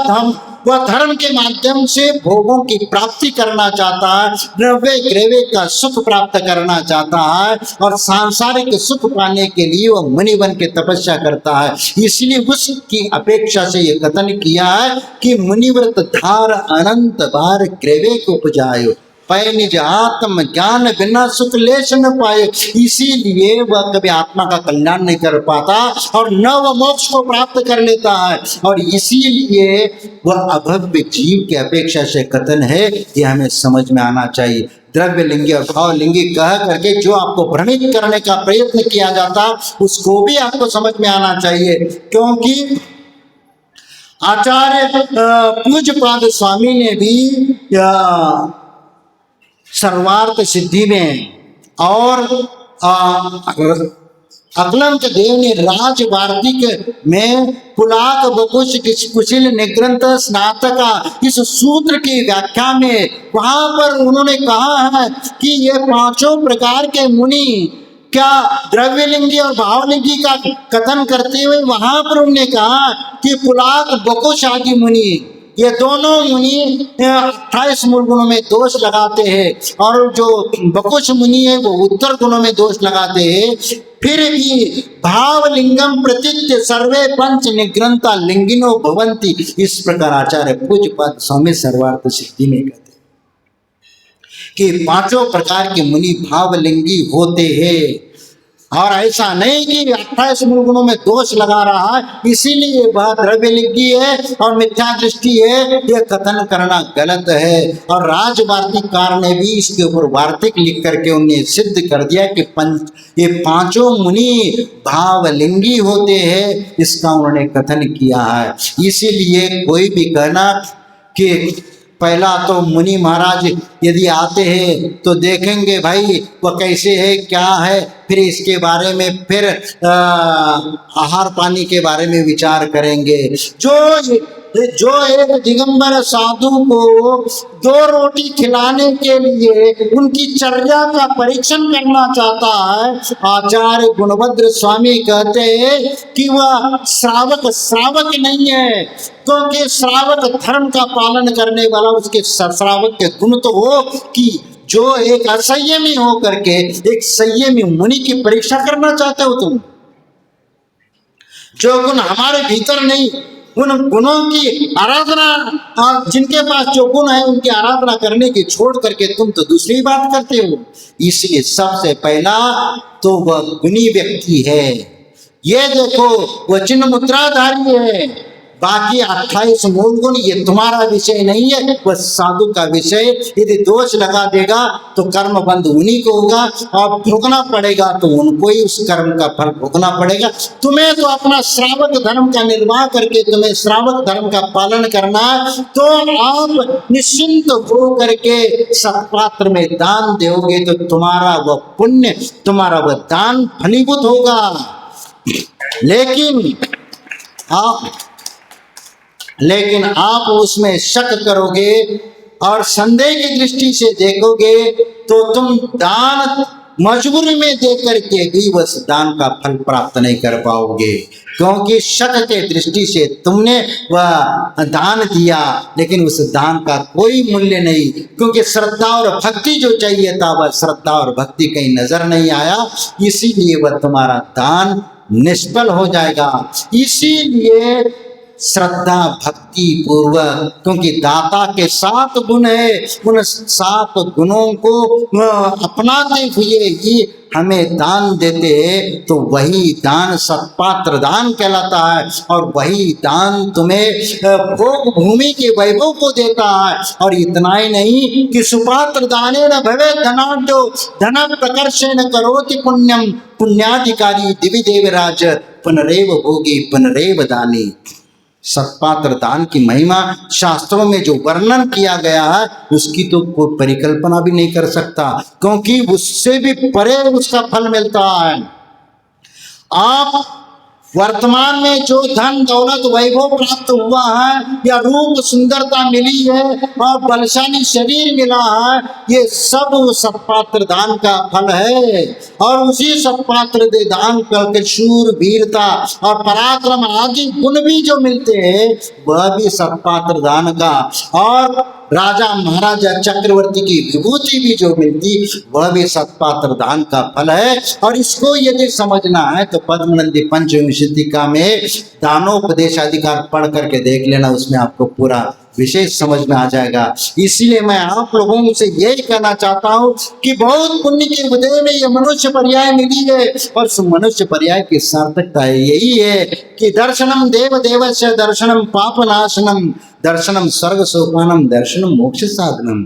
वह धर्म के माध्यम से भोगों की प्राप्ति करना चाहता है, द्रव्य ग्रव्य का सुख प्राप्त करना चाहता है और सांसारिक सुख पाने के लिए वह मुनि बन के तपस्या करता है। इसलिए उसकी अपेक्षा से यह कथन किया है कि मुनिव्रत धार अनंत बार ग्रव्य को उपजायो, पै निज आत्म ज्ञान बिना सुख लेश न पाए। इसीलिए वह कभी आत्मा का कल्याण नहीं कर पाता और न वह मोक्ष को प्राप्त कर लेता है। और इसीलिए वह अभव्य जीव की अपेक्षा से कथन है, ये हमें समझ में आना चाहिए। द्रव्य लिंगी और भाव लिंगी कह करके जो आपको भ्रमित करने का प्रयत्न किया जाता उसको भी आपको समझ में आना चाहिए। क्योंकि आचार्य पूज्यपाद स्वामी ने भी सर्वार्थ सिद्धि में और अक्लंक देव ने राज वार्तिक में पुलाक बकुश कुशिल निग्रंथ स्नातका इस सूत्र की व्याख्या में वहां पर उन्होंने कहा है कि ये पांचों प्रकार के मुनि क्या द्रव्यलिंगी और भावलिंगी का कथन करते हुए वहां पर उन्होंने कहा कि पुलाक बकुश आदि मुनि, ये दोनों मुनि 28 मूल गुणों में दोष लगाते हैं और जो बकुश मुनि है वो उत्तर गुणों में दोष लगाते हैं। फिर भी भावलिंगम प्रतीत्य सर्वे पंच निग्रंथा लिंगिनो भवंती, इस प्रकार आचार्य पूज्यपाद स्वामी सर्वार्थ सिद्धि में कहते हैं कि पांचों प्रकार के मुनि भावलिंगी होते हैं। और ऐसा नहीं कि 28 मूल गुणों में दोष लगा रहा है इसीलिए वह द्रव्यलिंगी है और मिथ्या दृष्टि है, यह कथन करना गलत है। और राजवार्तिककार ने भी इसके ऊपर वार्तिक लिख करके उन्हें सिद्ध कर दिया कि ये पांचों मुनि भावलिंगी होते हैं, इसका उन्होंने कथन किया है। इसीलिए कोई भी कहना कि पहला तो मुनि महाराज यदि आते हैं तो देखेंगे भाई वह कैसे है क्या है, फिर इसके बारे में फिर आहार पानी के बारे में विचार करेंगे। जो एक दिगंबर साधु को 2 रोटी खिलाने के लिए उनकी चर्या का परीक्षण करना चाहता है, आचार्य गुणभद्र स्वामी कहते हैं कि वह श्रावक नहीं है, क्योंकि श्रावक धर्म का पालन करने वाला, उसके श्रावक के गुण तो हो कि जो एक असंयमी हो करके एक संयमी मुनि की परीक्षा करना चाहते हो तुम। जो गुण हमारे भीतर नहीं, उन गुणों की आराधना, जिनके पास जो गुण है उनकी आराधना करने की छोड़ करके तुम तो दूसरी बात करते हो। इसलिए सबसे पहला तो वह गुणी व्यक्ति है। ये देखो वह चिन्ह मुद्राधारी है, बाकी 28 मूल गुण ये तुम्हारा विषय नहीं है, वह साधु का विषय। यदि दोष लगा देगा तो कर्म बंध उन्हीं को होगा और भोगना पड़ेगा, तो उनको ही उस कर्म का फल भोगना पड़ेगा। तुम्हें तो अपना श्रावक धर्म का निर्वाह करके तुम्हें श्रावक धर्म का पालन करना है, तो आप निश्चिंत हो करके सत्पात्र में दान दोगे तो तुम्हारा वह पुण्य, तुम्हारा वह दान फलीभूत होगा। लेकिन आप उसमें शक करोगे और संदेह की दृष्टि से देखोगे तो तुम दान मजबूरी में देकर के भी उस दान का फल प्राप्त नहीं कर पाओगे, क्योंकि शक के दृष्टि से तुमने वह दान दिया लेकिन उस दान का कोई मूल्य नहीं, क्योंकि श्रद्धा और भक्ति जो चाहिए था वह श्रद्धा और भक्ति कहीं नजर नहीं आया, इसीलिए वह तुम्हारा दान निष्फल हो जाएगा। इसीलिए श्रद्धा भक्ति पूर्वक, क्योंकि दाता के 7 गुण है, उन 7 गुणों को अपनाते हुए ही हमें दान देते हैं, तो वही दान सत्पात्र दान कहलाता है। और वही दान तुम्हें भोग भूमि के वैभव को देता है। और इतना ही नहीं कि सुपात्र दाने न भवे धनाढ्यो धन प्रकर्षेण करोति पुण्यम पुण्याधिकारी दिवि देवराज पुनरेव भोगी पुनरेव दानी। सत्पात्र दान की महिमा शास्त्रों में जो वर्णन किया गया है उसकी तो कोई परिकल्पना भी नहीं कर सकता, क्योंकि उससे भी परे उसका फल मिलता है। आप वर्तमान में जो धन दौलत वैभव प्राप्त हुआ है या रूप सुंदरता मिली है और बलशाली शरीर मिला है, ये सब सत्पात्र दान का फल है। और उसी सत्पात्र दान करके शूर वीरता और पराक्रम आदि गुण भी जो मिलते हैं वह भी सत्पात्र दान का, और राजा महाराजा चक्रवर्ती की विभूति भी जो मिलती वह भी सत्पात्र दान का फल है। और इसको यदि समझना है तो पद्मनंदी पंचविंशतिका में दानोपदेश अधिकार पढ़ करके देख लेना, उसमें आपको पूरा विशेष समझ में आ जाएगा। इसीलिए मैं आप लोगों से यही कहना चाहता हूं कि बहुत पुण्य के उदय में ये मनुष्य पर्याय मिली है, और उस मनुष्य पर्याय की सार्थकता यही है कि दर्शनम देव देवस्य दर्शनम पाप नाशनम दर्शनम स्वर्ग सोपानम दर्शनम मोक्ष साधनम।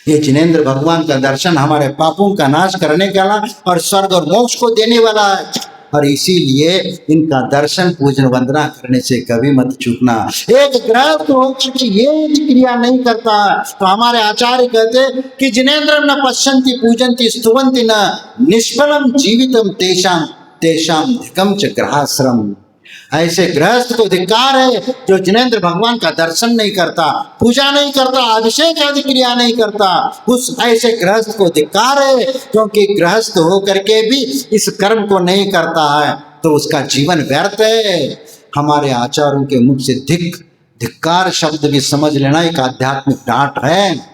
ये जिनेंद्र भगवान का दर्शन हमारे पापों का नाश करने वाला और स्वर्ग और मोक्ष को देने वाला है, और इसीलिए इनका दर्शन पूजन वंदना करने से कभी मत चूकना। एक गृहस्थ होकर के ये क्रिया नहीं करता तो हमारे आचार्य कहते कि जिनेंद्र न पश्यन्ति पूजन्ति स्तुवन्ति न निष्फलम जीवितम तेषाम तेषाम धिकम च ग्रहाश्रम। ऐसे गृहस्थ को धिक्कार है जो जिनेंद्र भगवान का दर्शन नहीं करता, पूजा नहीं करता, अभिषेक आदि क्रिया नहीं करता। उस ऐसे गृहस्थ को धिक्कार है, क्योंकि गृहस्थ होकर के भी इस कर्म को नहीं करता है तो उसका जीवन व्यर्थ है। हमारे आचार्यों के मुख से धिक्कार शब्द भी समझ लेना एक आध्यात्मिक डांट है।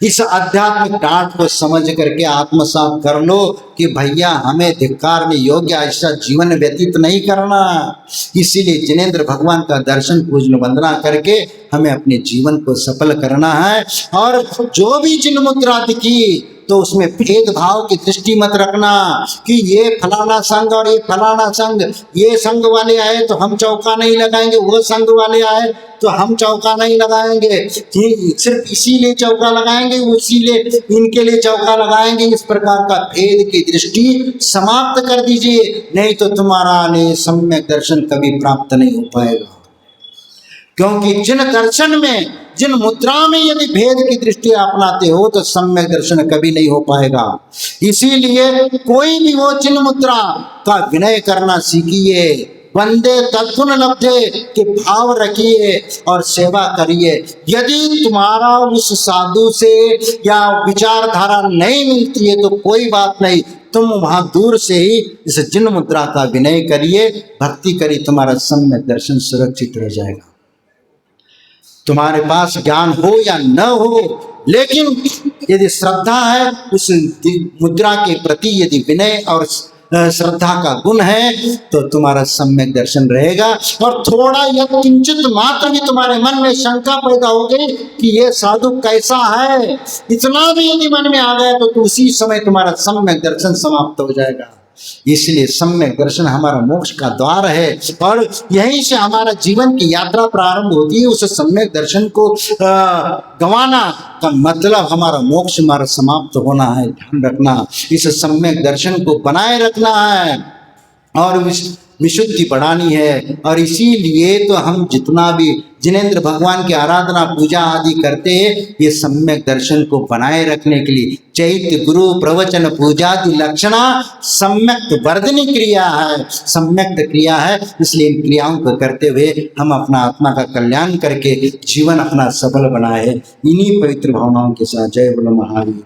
इस आध्यात्मिक डांट को समझ करके आत्मसात कर लो कि भैया हमें धिक्कारने योग्य ऐसा जीवन व्यतीत नहीं करना। इसीलिए जिनेंद्र भगवान का दर्शन पूजन वंदना करके हमें अपने जीवन को सफल करना है। और जो भी जिन मुद्रा दिखी तो उसमें भेदभाव की दृष्टि मत रखना कि ये फलाना संघ और ये फलाना संघ, ये संघ वाले आए तो हम चौका नहीं लगाएंगे, वो संघ वाले आए तो हम चौका नहीं लगाएंगे, सिर्फ इसीलिए चौका लगाएंगे, उसीलिए इनके लिए चौका लगाएंगे। इस प्रकार का भेद की दृष्टि समाप्त कर दीजिए, नहीं तो तुम्हारा सम्यक दर्शन कभी प्राप्त नहीं हो पाएगा। क्योंकि जिन दर्शन में जिन मुद्रा में यदि भेद की दृष्टि अपनाते हो तो सम्यक दर्शन कभी नहीं हो पाएगा। इसीलिए कोई भी हो जिन मुद्रा का विनय करना सीखिए, वंदे तद्गुण लब्धे के भाव रखिए और सेवा करिए। यदि तुम्हारा उस साधु से या विचारधारा नहीं मिलती है तो कोई बात नहीं, तुम वहां दूर से ही इस जिन मुद्रा का विनय करिए, भक्ति करिए, तुम्हारा सम्यक दर्शन सुरक्षित रह जाएगा। तुम्हारे पास ज्ञान हो या न हो, लेकिन यदि श्रद्धा है, उस मुद्रा के प्रति यदि विनय और श्रद्धा का गुण है तो तुम्हारा सम्यक दर्शन रहेगा। और थोड़ा या किंचित मात्र भी तुम्हारे मन में शंका पैदा हो गई कि ये साधु कैसा है, इतना भी यदि मन में आ गया तो उसी समय तुम्हारा सम्यक दर्शन समाप्त हो जाएगा। इसलिए सम्यक दर्शन हमारा मोक्ष का द्वार है और यहीं से हमारा जीवन की यात्रा प्रारंभ होती है। उस सम्यक दर्शन को गंवाना का मतलब हमारा मोक्ष हमारा समाप्त होना है। ध्यान रखना, इस सम्यक दर्शन को बनाए रखना है और विशुद्धि बढ़ानी है। और इसीलिए तो हम जितना भी जिनेंद्र भगवान की आराधना पूजा आदि करते हैं, ये सम्यक दर्शन को बनाए रखने के लिए चैत्य गुरु प्रवचन पूजादि लक्षणा सम्यक वर्धनी क्रिया है, सम्यक क्रिया है। इसलिए इन क्रियाओं को करते हुए हम अपना आत्मा का कल्याण करके जीवन अपना सफल बनाए। इन्हीं पवित्र भावनाओं के साथ जय बोलो महावीर।